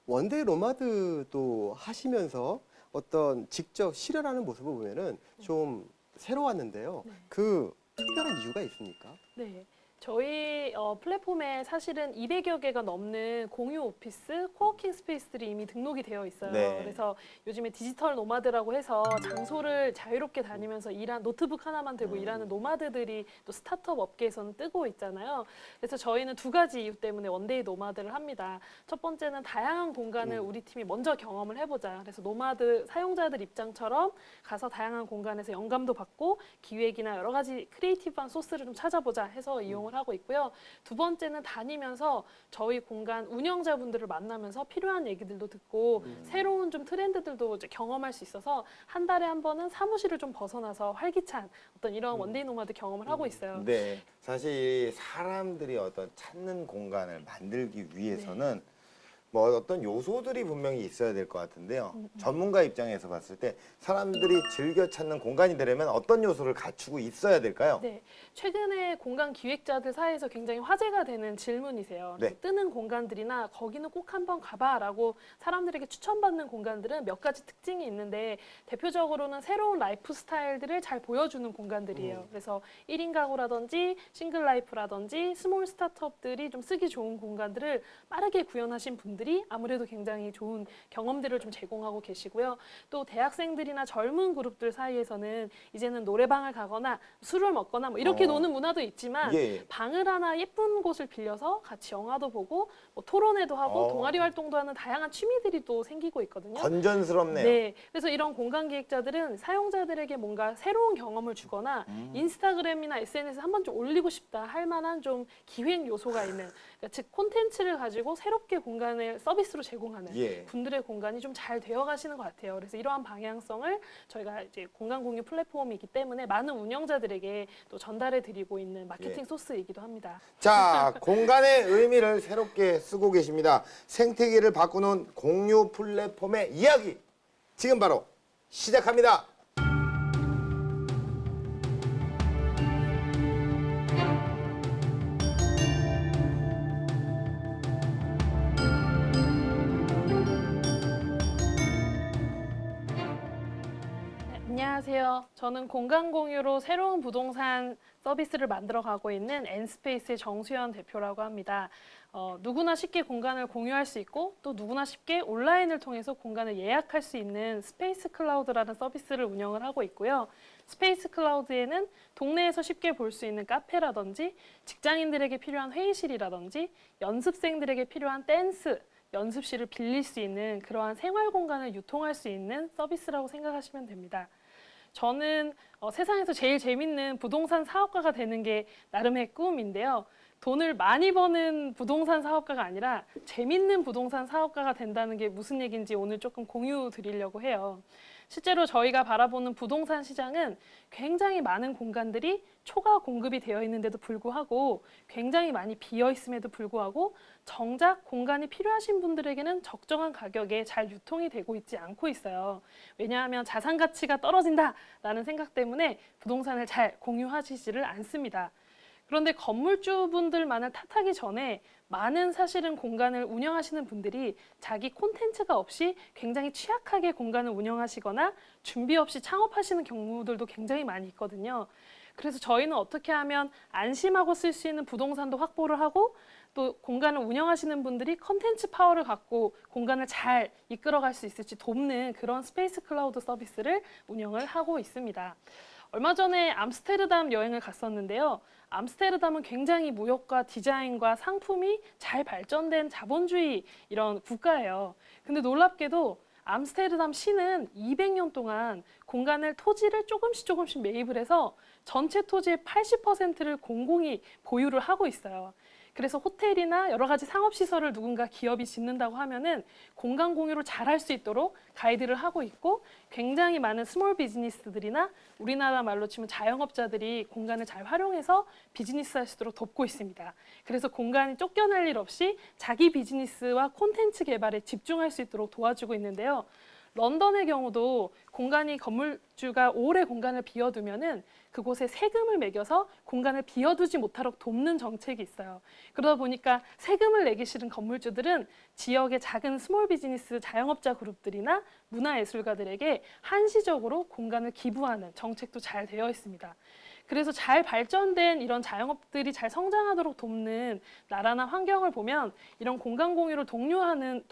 원데이 노마드도 하시면서 어떤 직접 실현하는 모습을 보면은 좀 새로웠는데요. 그 특별한 이유가 있습니까? 네. 저희 플랫폼에 사실은 200여 개가 넘는 공유 오피스, 코워킹 스페이스들이 이미 등록이 되어 있어요. 네. 그래서 요즘에 디지털 노마드라고 해서 장소를 자유롭게 다니면서 노트북 하나만 들고 일하는 노마드들이 또 스타트업 업계에서는 뜨고 있잖아요. 그래서 저희는 두 가지 이유 때문에 원데이 노마드를 합니다. 첫 번째는 다양한 공간을 우리 팀이 먼저 경험을 해보자. 그래서 노마드 사용자들 입장처럼 가서 다양한 공간에서 영감도 받고 기획이나 여러 가지 크리에이티브한 소스를 좀 찾아보자 해서 이용을 하고 있고요. 두 번째는 다니면서 저희 공간 운영자분들을 만나면서 필요한 얘기들도 듣고 새로운 좀 트렌드들도 이제 경험할 수 있어서 한 달에 한 번은 사무실을 좀 벗어나서 활기찬 어떤 이런 원데이 노마드 경험을 하고 있어요. 네, 사실 사람들이 어떤 찾는 공간을 만들기 위해서는 뭐 어떤 요소들이 분명히 있어야 될 것 같은데요. 전문가 입장에서 봤을 때 사람들이 즐겨 찾는 공간이 되려면 어떤 요소를 갖추고 있어야 될까요? 네, 최근에 공간 기획자들 사이에서 굉장히 화제가 되는 질문이세요. 네. 뜨는 공간들이나 거기는 꼭 한번 가봐라고 사람들에게 추천받는 공간들은 몇 가지 특징이 있는데 대표적으로는 새로운 라이프 스타일들을 잘 보여주는 공간들이에요. 그래서 1인 가구라든지 싱글 라이프라든지 스몰 스타트업들이 좀 쓰기 좋은 공간들을 빠르게 구현하신 분들이 아무래도 굉장히 좋은 경험들을 좀 제공하고 계시고요. 또 대학생들이나 젊은 그룹들 사이에서는 이제는 노래방을 가거나 술을 먹거나 뭐 이렇게 노는 문화도 있지만 방을 하나 예쁜 곳을 빌려서 같이 영화도 보고 뭐 토론회도 하고 동아리 활동도 하는 다양한 취미들이 또 생기고 있거든요. 건전스럽네요. 네, 그래서 이런 공간 기획자들은 사용자들에게 뭔가 새로운 경험을 주거나 인스타그램이나 SNS에 한번 좀 올리고 싶다 할 만한 좀 기획 요소가 있는 그러니까 즉 콘텐츠를 가지고 새롭게 공간을 서비스로 제공하는 분들의 공간이 좀 잘 되어 가시는 것 같아요. 그래서 이러한 방향성을 저희가 이제 공간 공유 플랫폼이기 때문에 많은 운영자들에게 또 전달해 드리고 있는 마케팅 소스이기도 합니다. 자, 공간의 의미를 새롭게 쓰고 계십니다. 생태계를 바꾸는 공유 플랫폼의 이야기 지금 바로 시작합니다. 안녕하세요. 저는 공간 공유로 새로운 부동산 서비스를 만들어가고 있는 N스페이스의 정수연 대표라고 합니다. 누구나 쉽게 공간을 공유할 수 있고 또 누구나 쉽게 온라인을 통해서 공간을 예약할 수 있는 스페이스 클라우드라는 서비스를 운영을 하고 있고요. 스페이스 클라우드에는 동네에서 쉽게 볼 수 있는 카페라든지 직장인들에게 필요한 회의실이라든지 연습생들에게 필요한 댄스, 연습실을 빌릴 수 있는 그러한 생활 공간을 유통할 수 있는 서비스라고 생각하시면 됩니다. 저는 세상에서 제일 재밌는 부동산 사업가가 되는 게 나름의 꿈인데요. 돈을 많이 버는 부동산 사업가가 아니라 재밌는 부동산 사업가가 된다는 게 무슨 얘기인지 오늘 조금 공유 드리려고 해요. 실제로 저희가 바라보는 부동산 시장은 굉장히 많은 공간들이 초과 공급이 되어 있는데도 불구하고 굉장히 많이 비어 있음에도 불구하고 정작 공간이 필요하신 분들에게는 적정한 가격에 잘 유통이 되고 있지 않고 있어요. 왜냐하면 자산 가치가 떨어진다라는 생각 때문에 부동산을 잘 공유하시지를 않습니다. 그런데 건물주분들만을 탓하기 전에 많은 사실은 공간을 운영하시는 분들이 자기 콘텐츠가 없이 굉장히 취약하게 공간을 운영하시거나 준비 없이 창업하시는 경우들도 굉장히 많이 있거든요. 그래서 저희는 어떻게 하면 안심하고 쓸 수 있는 부동산도 확보를 하고 또 공간을 운영하시는 분들이 컨텐츠 파워를 갖고 공간을 잘 이끌어갈 수 있을지 돕는 그런 스페이스 클라우드 서비스를 운영을 하고 있습니다. 얼마 전에 암스테르담 여행을 갔었는데요. 암스테르담은 굉장히 무역과 디자인과 상품이 잘 발전된 자본주의 이런 국가예요. 근데 놀랍게도 암스테르담 시는 200년 동안 공간을 토지를 조금씩 매입을 해서 전체 토지의 80%를 공공이 보유를 하고 있어요. 그래서 호텔이나 여러 가지 상업시설을 누군가 기업이 짓는다고 하면은 공간 공유를 잘할 수 있도록 가이드를 하고 있고 굉장히 많은 스몰 비즈니스들이나 우리나라 말로 치면 자영업자들이 공간을 잘 활용해서 비즈니스 할 수 있도록 돕고 있습니다. 그래서 공간이 쫓겨날 일 없이 자기 비즈니스와 콘텐츠 개발에 집중할 수 있도록 도와주고 있는데요. 런던의 경우도 공간이 건물주가 오래 공간을 비워두면은 그곳에 세금을 매겨서 공간을 비워두지 못하도록 돕는 정책이 있어요. 그러다 보니까 세금을 내기 싫은 건물주들은 지역의 작은 스몰 비즈니스 자영업자 그룹들이나 문화예술가들에게 한시적으로 공간을 기부하는 정책도 잘 되어 있습니다. 그래서 잘 발전된 이런 자영업들이 잘 성장하도록 돕는 나라나 환경을 보면 이런 공간 공유를 독려하는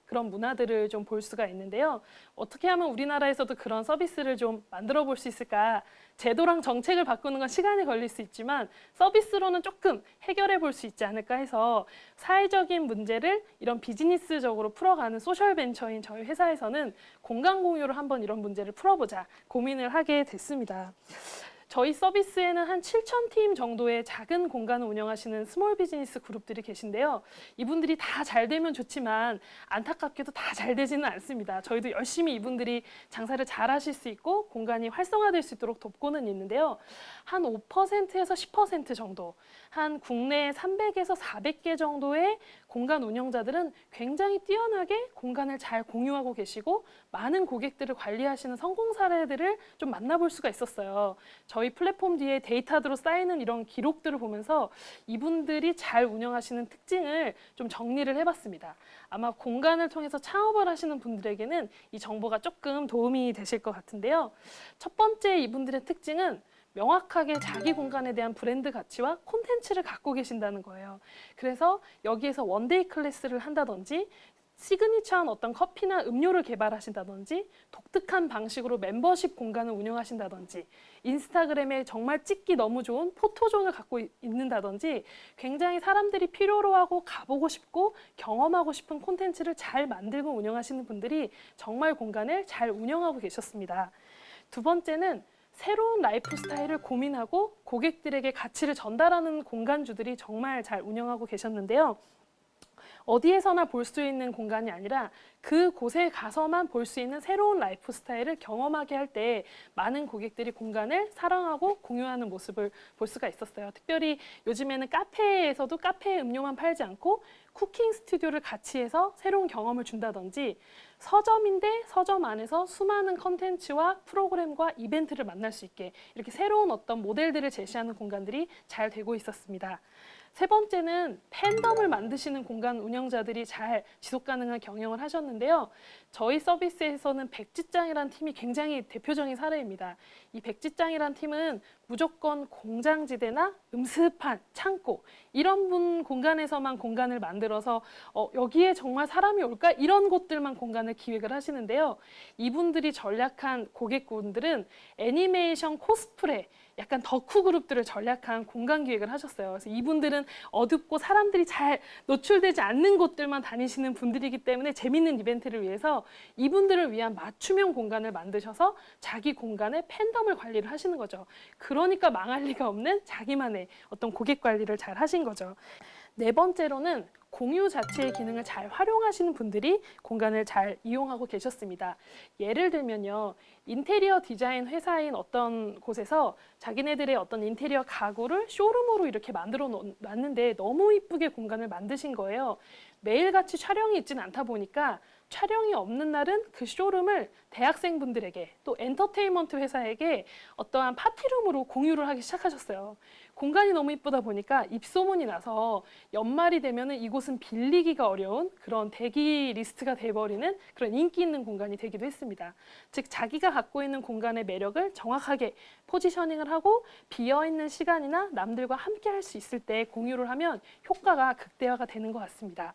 그런 문화들을 좀 볼 수가 있는데요. 어떻게 하면 우리나라에서도 그런 서비스를 좀 만들어 볼 수 있을까? 제도랑 정책을 바꾸는 건 시간이 걸릴 수 있지만 서비스로는 조금 해결해 볼 수 있지 않을까 해서 사회적인 문제를 이런 비즈니스적으로 풀어가는 소셜 벤처인 저희 회사에서는 공간 공유로 한번 이런 문제를 풀어보자 고민을 하게 됐습니다. 저희 서비스에는 한 7,000팀 정도의 작은 공간을 운영하시는 스몰 비즈니스 그룹들이 계신데요. 이분들이 다 잘 되면 좋지만 안타깝게도 다 잘 되지는 않습니다. 저희도 열심히 이분들이 장사를 잘 하실 수 있고 공간이 활성화될 수 있도록 돕고는 있는데요. 한 5%에서 10% 정도, 한 국내 300에서 400개 정도의 공간 운영자들은 굉장히 뛰어나게 공간을 잘 공유하고 계시고 많은 고객들을 관리하시는 성공 사례들을 좀 만나볼 수가 있었어요. 저희 플랫폼 뒤에 데이터로 쌓이는 이런 기록들을 보면서 이분들이 잘 운영하시는 특징을 좀 정리를 해봤습니다. 아마 공간을 통해서 창업을 하시는 분들에게는 이 정보가 조금 도움이 되실 것 같은데요. 첫 번째 이분들의 특징은 명확하게 자기 공간에 대한 브랜드 가치와 콘텐츠를 갖고 계신다는 거예요. 그래서 여기에서 원데이 클래스를 한다든지 시그니처한 어떤 커피나 음료를 개발하신다든지 독특한 방식으로 멤버십 공간을 운영하신다든지 인스타그램에 정말 찍기 너무 좋은 포토존을 갖고 있는다든지 굉장히 사람들이 필요로 하고 가보고 싶고 경험하고 싶은 콘텐츠를 잘 만들고 운영하시는 분들이 정말 공간을 잘 운영하고 계셨습니다. 두 번째는 새로운 라이프 스타일을 고민하고 고객들에게 가치를 전달하는 공간주들이 정말 잘 운영하고 계셨는데요. 어디에서나 볼 수 있는 공간이 아니라 그곳에 가서만 볼 수 있는 새로운 라이프 스타일을 경험하게 할 때 많은 고객들이 공간을 사랑하고 공유하는 모습을 볼 수가 있었어요. 특별히 요즘에는 카페에서도 카페 음료만 팔지 않고 쿠킹 스튜디오를 같이 해서 새로운 경험을 준다든지 서점인데 서점 안에서 수많은 컨텐츠와 프로그램과 이벤트를 만날 수 있게 이렇게 새로운 어떤 모델들을 제시하는 공간들이 잘 되고 있었습니다. 세 번째는 팬덤을 만드시는 공간 운영자들이 잘 지속 가능한 경영을 하셨는데요. 저희 서비스에서는 백지장이라는 팀이 굉장히 대표적인 사례입니다. 이 백지장이라는 팀은 무조건 공장지대나 음습한 창고 이런 공간에서만 공간을 만들어서 여기에 정말 사람이 올까? 이런 곳들만 공간을 기획을 하시는데요. 이분들이 전략한 고객군들은 애니메이션 코스프레 약간 덕후 그룹들을 전략한 공간 기획을 하셨어요. 그래서 이분들은 어둡고 사람들이 잘 노출되지 않는 곳들만 다니시는 분들이기 때문에 재밌는 이벤트를 위해서 이분들을 위한 맞춤형 공간을 만드셔서 자기 공간의 팬덤을 관리를 하시는 거죠. 그러니까 망할 리가 없는 자기만의 어떤 고객 관리를 잘 하신 거죠. 네 번째로는 공유 자체의 기능을 잘 활용하시는 분들이 공간을 잘 이용하고 계셨습니다. 예를 들면요. 인테리어 디자인 회사인 어떤 곳에서 자기네들의 어떤 인테리어 가구를 쇼룸으로 이렇게 만들어 놨는데 너무 이쁘게 공간을 만드신 거예요. 매일같이 촬영이 있지는 않다 보니까 촬영이 없는 날은 그 쇼룸을 대학생분들에게 또 엔터테인먼트 회사에게 어떠한 파티룸으로 공유를 하기 시작하셨어요. 공간이 너무 이쁘다 보니까 입소문이 나서 연말이 되면은 이곳은 빌리기가 어려운 그런 대기 리스트가 돼버리는 그런 인기 있는 공간이 되기도 했습니다. 즉 자기가 갖고 있는 공간의 매력을 정확하게 포지셔닝을 하고 비어있는 시간이나 남들과 함께 할 수 있을 때 공유를 하면 효과가 극대화가 되는 것 같습니다.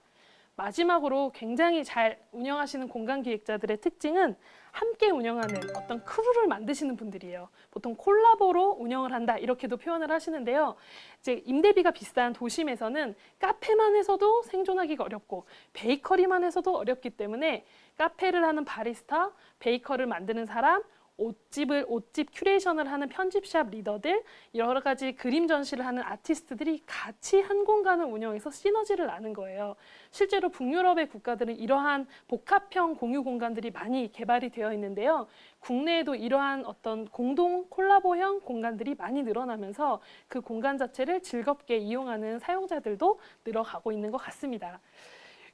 마지막으로 굉장히 잘 운영하시는 공간 기획자들의 특징은 함께 운영하는 어떤 크루를 만드시는 분들이에요. 보통 콜라보로 운영을 한다 이렇게도 표현을 하시는데요. 이제 임대비가 비싼 도심에서는 카페만 해서도 생존하기가 어렵고 베이커리만 해서도 어렵기 때문에 카페를 하는 바리스타, 베이커를 만드는 사람, 옷집 큐레이션을 하는 편집샵 리더들, 여러 가지 그림 전시를 하는 아티스트들이 같이 한 공간을 운영해서 시너지를 나는 거예요. 실제로 북유럽의 국가들은 이러한 복합형 공유 공간들이 많이 개발이 되어 있는데요. 국내에도 이러한 어떤 공동 콜라보형 공간들이 많이 늘어나면서 그 공간 자체를 즐겁게 이용하는 사용자들도 늘어가고 있는 것 같습니다.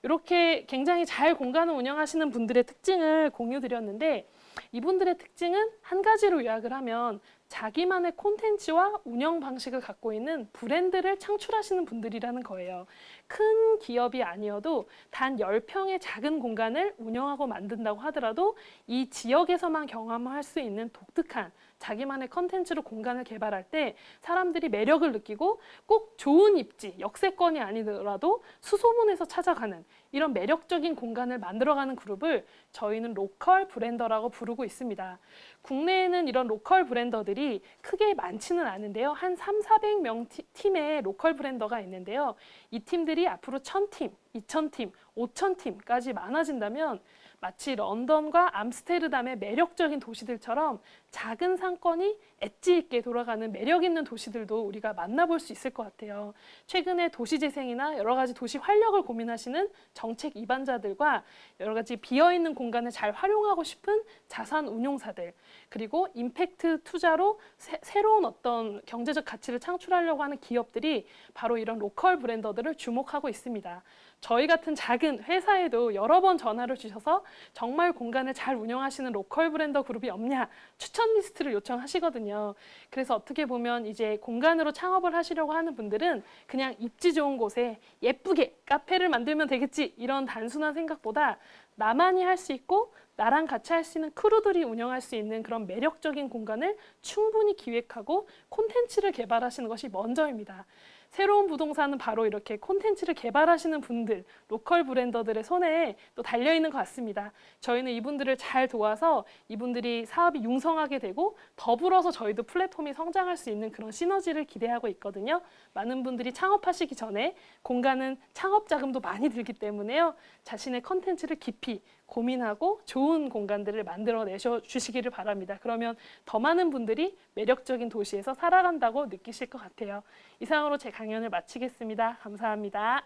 이렇게 굉장히 잘 공간을 운영하시는 분들의 특징을 공유드렸는데 이분들의 특징은 한 가지로 요약을 하면 자기만의 콘텐츠와 운영 방식을 갖고 있는 브랜드를 창출하시는 분들이라는 거예요. 큰 기업이 아니어도 단 10평의 작은 공간을 운영하고 만든다고 하더라도 이 지역에서만 경험할 수 있는 독특한 자기만의 컨텐츠로 공간을 개발할 때 사람들이 매력을 느끼고 꼭 좋은 입지, 역세권이 아니더라도 수소문에서 찾아가는 이런 매력적인 공간을 만들어가는 그룹을 저희는 로컬 브랜더라고 부르고 있습니다. 국내에는 이런 로컬 브랜더들이 크게 많지는 않은데요. 한 300~400명 팀의 로컬 브랜더가 있는데요. 이 팀들이 앞으로 1000팀, 2000팀, 5000팀까지 많아진다면 마치 런던과 암스테르담의 매력적인 도시들처럼 작은 상권이 엣지 있게 돌아가는 매력 있는 도시들도 우리가 만나볼 수 있을 것 같아요. 최근에 도시재생이나 여러 가지 도시 활력을 고민하시는 정책 입안자들과 여러 가지 비어있는 공간을 잘 활용하고 싶은 자산 운용사들, 그리고 임팩트 투자로 새로운 어떤 경제적 가치를 창출하려고 하는 기업들이 바로 이런 로컬 브랜더들을 주목하고 있습니다. 저희 같은 작은 회사에도 여러 번 전화를 주셔서 정말 공간을 잘 운영하시는 로컬 브랜더 그룹이 없냐 추천 리스트를 요청하시거든요. 그래서 어떻게 보면 이제 공간으로 창업을 하시려고 하는 분들은 그냥 입지 좋은 곳에 예쁘게 카페를 만들면 되겠지 이런 단순한 생각보다 나만이 할 수 있고 나랑 같이 할 수 있는 크루들이 운영할 수 있는 그런 매력적인 공간을 충분히 기획하고 콘텐츠를 개발하시는 것이 먼저입니다. 새로운 부동산은 바로 이렇게 콘텐츠를 개발하시는 분들, 로컬 브랜더들의 손에 또 달려있는 것 같습니다. 저희는 이분들을 잘 도와서 이분들이 사업이 융성하게 되고 더불어서 저희도 플랫폼이 성장할 수 있는 그런 시너지를 기대하고 있거든요. 많은 분들이 창업하시기 전에 공간은 창업 자금도 많이 들기 때문에요. 자신의 콘텐츠를 깊이 고민하고 좋은 공간들을 만들어내셔 주시기를 바랍니다. 그러면 더 많은 분들이 매력적인 도시에서 살아간다고 느끼실 것 같아요. 이상으로 제 강연을 마치겠습니다. 감사합니다.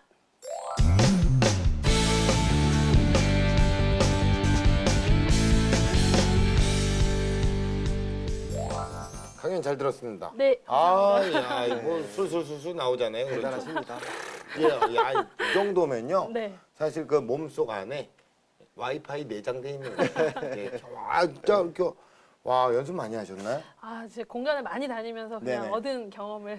강연 잘 들었습니다. 네, 감사합니다. 이거 술술술술 나오잖아요. 대단하십니다. 예, 이 정도면요. 네. 사실 그 몸속 안에 와이파이 내장돼 있는 거예요. 예, 진짜 이렇게 와 연습 많이 하셨나요? 제 공간을 많이 다니면서 그냥 네네. 얻은 경험을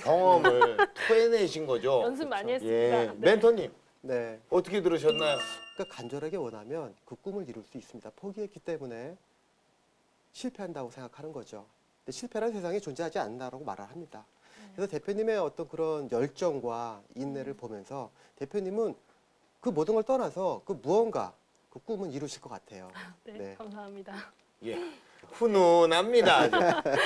토해내신 거죠. 연습 많이 했습니다. 예, 네. 멘토님 네. 어떻게 들으셨나요? 그러니까 간절하게 원하면 그 꿈을 이룰 수 있습니다. 포기했기 때문에 실패한다고 생각하는 거죠. 근데 실패란 세상에 존재하지 않는다라고 말을 합니다. 그래서 대표님의 어떤 그런 열정과 인내를 보면서 대표님은 그 모든 걸 떠나서 그 무언가 그 꿈은 이루실 것 같아요. 네, 감사합니다. 예. 훈훈합니다. 아주.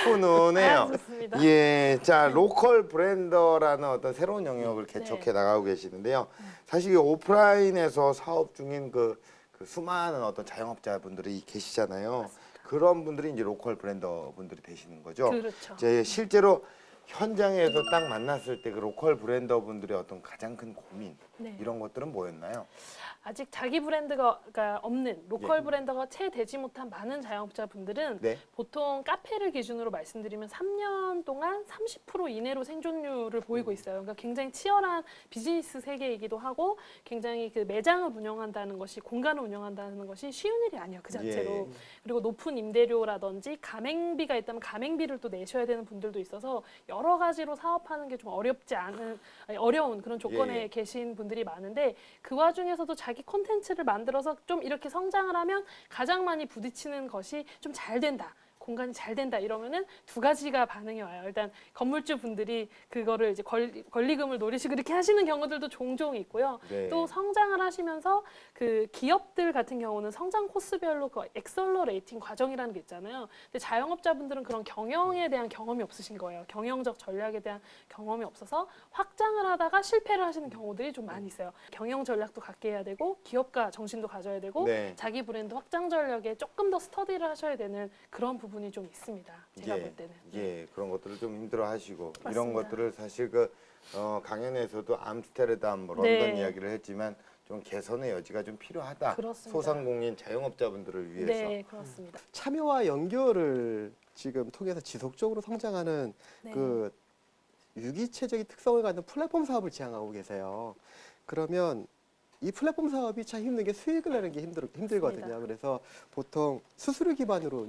훈훈해요. 좋습니다. 예, 자 로컬 브랜더라는 어떤 새로운 영역을 개척해 나가고 계시는데요. 사실 이 오프라인에서 사업 중인 그 수많은 어떤 자영업자분들이 계시잖아요. 그런 분들이 이제 로컬 브랜더 분들이 되시는 거죠. 그렇죠. 이제 실제로 현장에서 딱 만났을 때 그 로컬 브랜더 분들의 어떤 가장 큰 고민 이런 것들은 뭐였나요? 아직 자기 브랜드가 없는 로컬 브랜더가 채 되지 못한 많은 자영업자분들은 보통 카페를 기준으로 말씀드리면 3년 동안 30% 이내로 생존율을 보이고 있어요. 그러니까 굉장히 치열한 비즈니스 세계이기도 하고 굉장히 그 매장을 운영한다는 것이 공간을 운영한다는 것이 쉬운 일이 아니에요. 그 자체로. 그리고 높은 임대료라든지 가맹비가 있다면 가맹비를 또 내셔야 되는 분들도 있어서 여러 가지로 사업하는 게 좀 어려운 그런 조건에 계신 분들이 많은데 그 와중에서도 자기 콘텐츠를 만들어서 좀 이렇게 성장을 하면 가장 많이 부딪히는 것이 좀 잘 된다. 공간이 잘 된다 이러면은 두 가지가 반응이 와요. 일단 건물주 분들이 그거를 이제 권리금을 노리시고 이렇게 하시는 경우들도 종종 있고요. 또 성장을 하시면서 그 기업들 같은 경우는 성장 코스별로 그 엑셀러레이팅 과정이라는 게 있잖아요. 근데 자영업자분들은 그런 경영에 대한 경험이 없으신 거예요. 경영적 전략에 대한 경험이 없어서 확장을 하다가 실패를 하시는 경우들이 좀 많이 있어요. 경영 전략도 갖게 해야 되고 기업가 정신도 가져야 되고 자기 브랜드 확장 전략에 조금 더 스터디를 하셔야 되는 그런 부분이 좀 있습니다. 제가 볼 때는. 예, 그런 것들을 좀 힘들어하시고 맞습니다. 이런 것들을 사실 그 강연에서도 암스테르담, 런던 이야기를 했지만 좀 개선의 여지가 좀 필요하다. 그렇습니다. 소상공인 자영업자분들을 위해서. 네, 그렇습니다. 참여와 연결을 지금 통해서 지속적으로 성장하는 그 유기체적인 특성을 갖는 플랫폼 사업을 지향하고 계세요. 그러면 이 플랫폼 사업이 참 힘든 게 수익을 내는 게 힘들거든요. 맞습니다. 그래서 보통 수수료 기반으로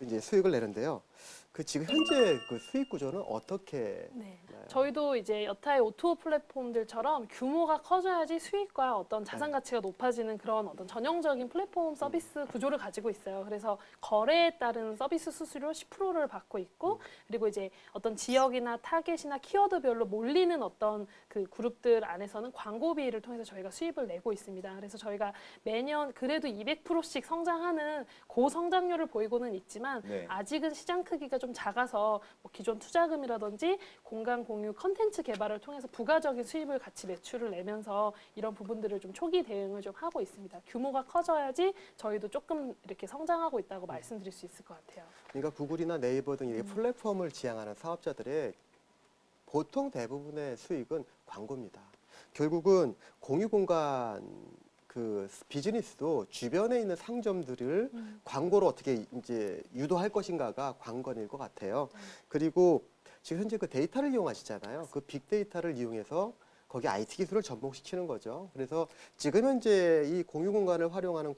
이제 수익을 내는데요. 그 지금 현재 그 수익 구조는 어떻게 네. 나요? 저희도 이제 여타의 O2O 플랫폼들처럼 규모가 커져야지 수익과 어떤 자산 가치가 높아지는 그런 어떤 전형적인 플랫폼 서비스 구조를 가지고 있어요. 그래서 거래에 따른 서비스 수수료 10%를 받고 있고, 그리고 이제 어떤 지역이나 타겟이나 키워드별로 몰리는 어떤 그 그룹들 안에서는 광고비를 통해서 저희가 수입을 내고 있습니다. 그래서 저희가 매년 그래도 200%씩 성장하는 고성장률을 보이고는 있지만 네. 아직은 시장 크기가 좀 작아서 뭐 기존 투자금이라든지 공간 공유 컨텐츠 개발을 통해서 부가적인 수입을 같이 매출을 내면서 이런 부분들을 좀 초기 대응을 좀 하고 있습니다. 규모가 커져야지 저희도 조금 이렇게 성장하고 있다고 말씀드릴 수 있을 것 같아요. 그러니까 구글이나 네이버 등 이렇게 플랫폼을 지향하는 사업자들의 보통 대부분의 수익은 광고입니다. 결국은 공유 공간 그 비즈니스도 주변에 있는 상점들을 광고로 어떻게 이제 유도할 것인가가 관건일 것 같아요. 그리고 지금 현재 그 데이터를 이용하시잖아요. 그 빅데이터를 이용해서 거기 IT 기술을 접목시키는 거죠. 그래서 지금 현재 이 공유 공간을 활용하는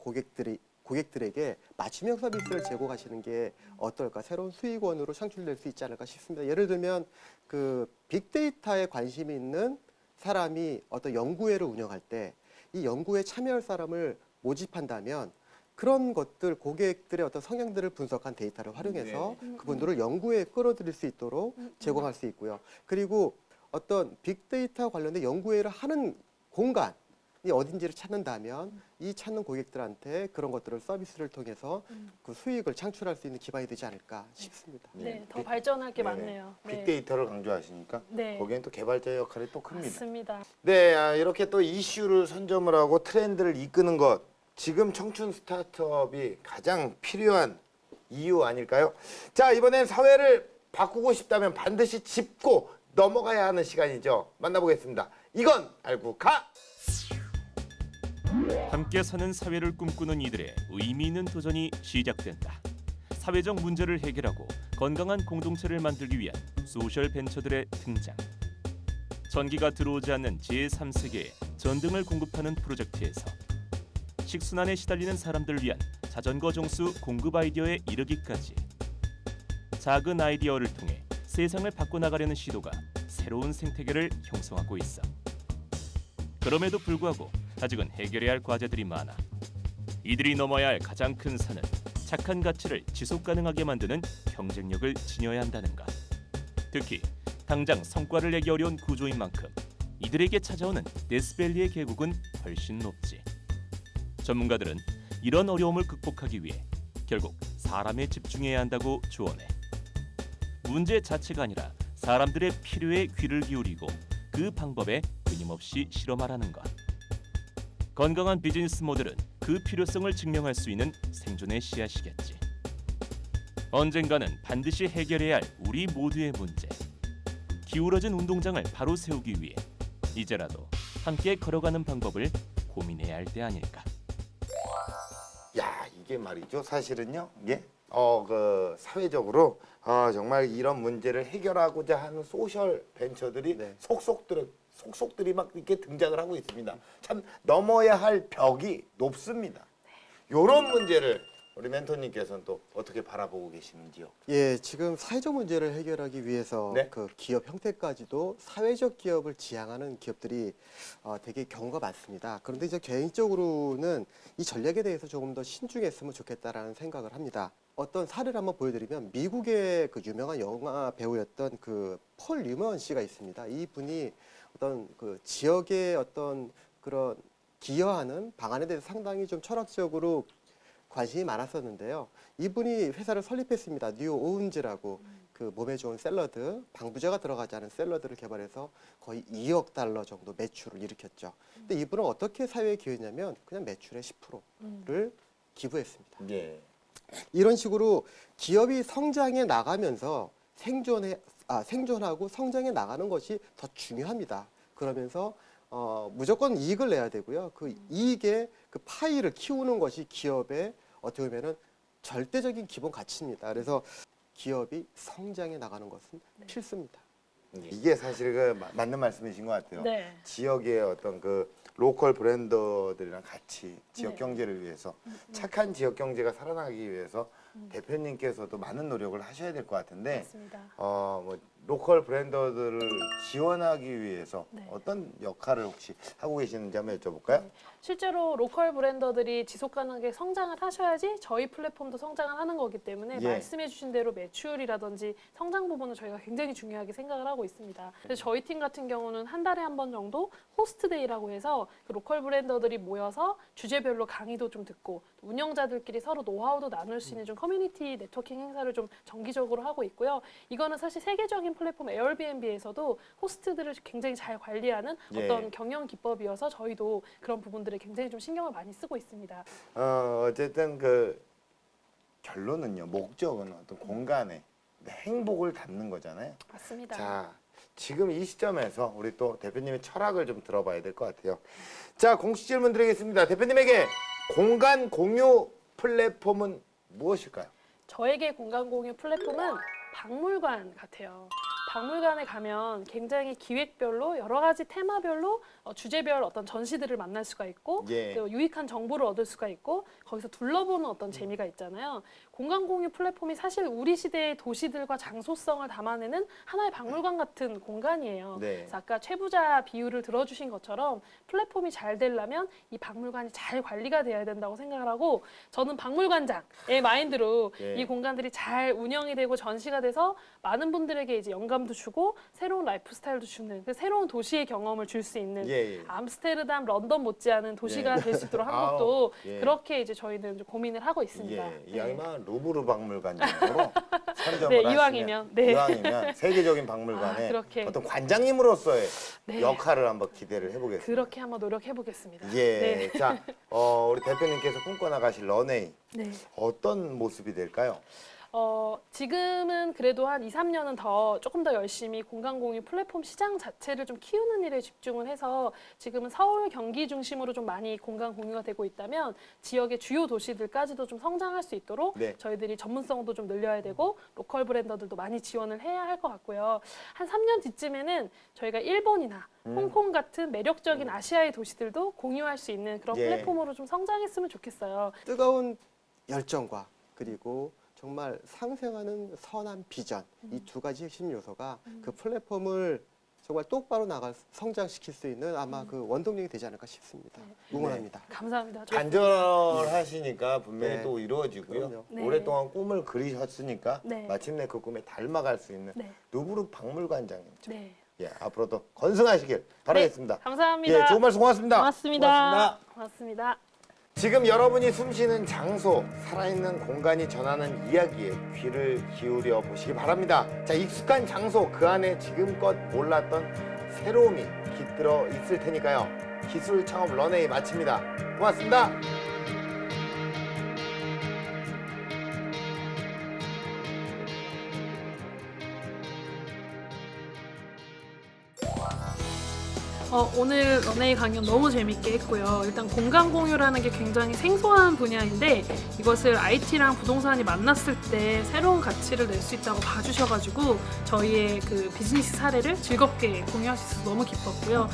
고객들에게 맞춤형 서비스를 제공하시는 게 어떨까? 새로운 수익원으로 창출될 수 있지 않을까 싶습니다. 예를 들면 그 빅데이터에 관심이 있는 사람이 어떤 연구회를 운영할 때 이 연구에 참여할 사람을 모집한다면 그런 것들 고객들의 어떤 성향들을 분석한 데이터를 활용해서 그분들을 연구에 끌어들일 수 있도록 제공할 수 있고요. 그리고 어떤 빅데이터 관련된 연구회를 하는 공간이 어딘지를 찾는다면 이 찾는 고객들한테 그런 것들을 서비스를 통해서 그 수익을 창출할 수 있는 기반이 되지 않을까 싶습니다. 네, 더 발전할 게 많네요. 네. 빅데이터를 강조하시니까 네. 거기엔 또 개발자의 역할이 또 큽니다. 맞습니다. 네, 이렇게 또 이슈를 선점을 하고 트렌드를 이끄는 것, 지금 청춘 스타트업이 가장 필요한 이유 아닐까요? 자, 이번엔 사회를 바꾸고 싶다면 반드시 짚고 넘어가야 하는 시간이죠. 만나보겠습니다. 이건 알고 가! 함께 사는 사회를 꿈꾸는 이들의 의미 있는 도전이 시작된다. 사회적 문제를 해결하고 건강한 공동체를 만들기 위한 소셜 벤처들의 등장. 전기가 들어오지 않는 제3세계에 전등을 공급하는 프로젝트에서 식순환에 시달리는 사람들을 위한 자전거 정수 공급 아이디어에 이르기까지 작은 아이디어를 통해 세상을 바꿔나가려는 시도가 새로운 생태계를 형성하고 있어. 그럼에도 불구하고 아직은 해결해야 할 과제들이 많아. 이들이 넘어야 할 가장 큰 산은 착한 가치를 지속 가능하게 만드는 경쟁력을 지녀야 한다는 것. 특히 당장 성과를 내기 어려운 구조인 만큼 이들에게 찾아오는 데스밸리의 계곡은 훨씬 높지. 전문가들은 이런 어려움을 극복하기 위해 결국 사람에 집중해야 한다고 조언해. 문제 자체가 아니라 사람들의 필요에 귀를 기울이고 그 방법에 끊임없이 실험하라는 것. 건강한 비즈니스 모델은 그 필요성을 증명할 수 있는 생존의 씨앗이겠지. 언젠가는 반드시 해결해야 할 우리 모두의 문제. 기울어진 운동장을 바로 세우기 위해 이제라도 함께 걸어가는 방법을 고민해야 할 때 아닐까. 야, 이게 말이죠. 사실은요. 예? 그 사회적으로 정말 이런 문제를 해결하고자 하는 소셜 벤처들이 속속들이 막 이렇게 등장을 하고 있습니다. 참 넘어야 할 벽이 높습니다. 이런 문제를 우리 멘토님께서는 또 어떻게 바라보고 계시는지요? 예, 지금 사회적 문제를 해결하기 위해서 그 기업 형태까지도 사회적 기업을 지향하는 기업들이 되게 경우가 많습니다. 그런데 이제 개인적으로는 이 전략에 대해서 조금 더 신중했으면 좋겠다라는 생각을 합니다. 어떤 사례를 한번 보여드리면 미국의 그 유명한 영화 배우였던 그 폴 뉴먼 씨가 있습니다. 이 분이 어떤 그 지역의 어떤 그런 기여하는 방안에 대해서 상당히 좀 철학적으로 관심이 많았었는데요. 이분이 회사를 설립했습니다. 뉴 오운즈라고 그 몸에 좋은 샐러드, 방부제가 들어가지 않은 샐러드를 개발해서 거의 2억 달러 정도 매출을 일으켰죠. 근데 이분은 어떻게 사회에 기여했냐면 그냥 매출의 10%를 기부했습니다. 예. 이런 식으로 기업이 성장해 나가면서 생존하고 성장해 나가는 것이 더 중요합니다. 그러면서 무조건 이익을 내야 되고요. 그 이익의 그 파이를 키우는 것이 기업의 어떻게 보면은 절대적인 기본 가치입니다. 그래서 기업이 성장해 나가는 것은 필수입니다. 이게 사실 그 맞는 말씀이신 것 같아요. 네. 지역의 어떤 그 로컬 브랜더들이랑 같이 지역 네. 경제를 위해서 착한 지역 경제가 살아나기 위해서 대표님께서도 많은 노력을 하셔야 될 것 같은데 맞습니다. 뭐 로컬 브랜더들을 지원하기 위해서 네. 어떤 역할을 혹시 하고 계시는지 한번 여쭤볼까요? 실제로 로컬 브랜더들이 지속 가능하게 성장을 하셔야지 저희 플랫폼도 성장을 하는 거기 때문에 예. 말씀해 주신 대로 매출이라든지 성장 부분은 저희가 굉장히 중요하게 생각을 하고 있습니다. 그래서 저희 팀 같은 경우는 한 달에 한 번 정도 호스트데이라고 해서 그 로컬 브랜더들이 모여서 주제별로 강의도 좀 듣고 운영자들끼리 서로 노하우도 나눌 수 있는 좀 커뮤니티 네트워킹 행사를 좀 정기적으로 하고 있고요. 이거는 사실 세계적인 플랫폼 에어비앤비에서도 호스트들을 굉장히 잘 관리하는 예. 어떤 경영 기법이어서 저희도 그런 부분들에 굉장히 좀 신경을 많이 쓰고 있습니다. 어쨌든 그 결론은요. 목적은 어떤 공간에 행복을 담는 거잖아요. 맞습니다. 자, 지금 이 시점에서 우리 또 대표님의 철학을 좀 들어봐야 될 것 같아요. 자, 공식 질문 드리겠습니다. 대표님에게 공간 공유 플랫폼은 무엇일까요? 저에게 공간 공유 플랫폼은 박물관 같아요. 박물관에 가면 굉장히 기획별로 여러 가지 테마별로 주제별 어떤 전시들을 만날 수가 있고 예. 또 유익한 정보를 얻을 수가 있고 거기서 둘러보는 어떤 재미가 있잖아요. 공간 공유 플랫폼이 사실 우리 시대의 도시들과 장소성을 담아내는 하나의 박물관 같은 공간이에요. 네. 그래서 아까 최부자 비유를 들어주신 것처럼 플랫폼이 잘 되려면 이 박물관이 잘 관리가 돼야 된다고 생각을 하고 저는 박물관장의 마인드로 예. 이 공간들이 잘 운영이 되고 전시가 돼서 많은 분들에게 이제 영감도 주고 새로운 라이프 스타일도 주는 그 새로운 도시의 경험을 줄 수 있는 예, 예. 암스테르담, 런던 못지않은 도시가 예. 될 수 있도록 아우, 한국도 예. 그렇게 이제 저희는 좀 고민을 하고 있습니다. 예, 이왕이면 루브르 박물관장으로 선점을 네, 하시면 이왕이면, 네. 이왕이면 세계적인 박물관에 그렇게. 어떤 관장님으로서의 네. 역할을 한번 기대를 해보겠습니다. 그렇게 한번 노력해 보겠습니다. 예, 네. 자, 우리 대표님께서 꿈꿔나가실 런웨이 네. 어떤 모습이 될까요? 지금은 그래도 한 2, 3년은 더 조금 더 열심히 공간 공유 플랫폼 시장 자체를 좀 키우는 일에 집중을 해서 지금은 서울, 경기 중심으로 좀 많이 공간 공유가 되고 있다면 지역의 주요 도시들까지도 좀 성장할 수 있도록 네. 저희들이 전문성도 좀 늘려야 되고 로컬 브랜더들도 많이 지원을 해야 할 것 같고요. 한 3년 뒤쯤에는 저희가 일본이나 홍콩 같은 매력적인 아시아의 도시들도 공유할 수 있는 그런 예. 플랫폼으로 좀 성장했으면 좋겠어요. 뜨거운 열정과 그리고 정말 상생하는 선한 비전 이 두 가지 핵심 요소가 그 플랫폼을 정말 똑바로 성장시킬 수 있는 아마 그 원동력이 되지 않을까 싶습니다. 응원합니다. 감사합니다. 간절하시니까 분명히 네. 또 이루어지고요. 그럼요. 네. 오랫동안 꿈을 그리셨으니까 네. 마침내 그 꿈에 닮아갈 수 있는 네. 루브르 박물관장님죠. 네. 예, 앞으로도 건승하시길 바라겠습니다. 감사합니다. 예, 좋은 말씀 고맙습니다. 고맙습니다. 고맙습니다. 지금 여러분이 숨쉬는 장소, 살아있는 공간이 전하는 이야기에 귀를 기울여 보시기 바랍니다. 자, 익숙한 장소, 그 안에 지금껏 몰랐던 새로움이 깃들어 있을 테니까요. 기술 창업 런웨이 마칩니다. 고맙습니다. 오늘 런웨이 강연 너무 재밌게 했고요. 일단 공간 공유라는 게 굉장히 생소한 분야인데 이것을 IT랑 부동산이 만났을 때 새로운 가치를 낼 수 있다고 봐주셔가지고 저희의 그 비즈니스 사례를 즐겁게 공유할 수 있어서 너무 기뻤고요.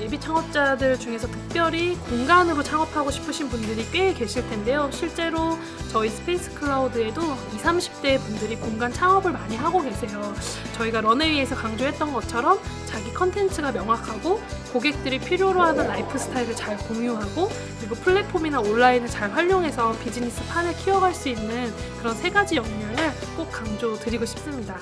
예비 창업자들 중에서 특별히 공간으로 창업하고 싶으신 분들이 꽤 계실 텐데요. 실제로 저희 스페이스 클라우드에도 20, 30대 분들이 공간 창업을 많이 하고 계세요. 저희가 런웨이에서 강조했던 것처럼 자기 컨텐츠가 명확하고 고객들이 필요로 하는 라이프 스타일을 잘 공유하고 그리고 플랫폼이나 온라인을 잘 활용해서 비즈니스 판을 키워갈 수 있는 그런 세 가지 역량을 꼭 강조드리고 싶습니다.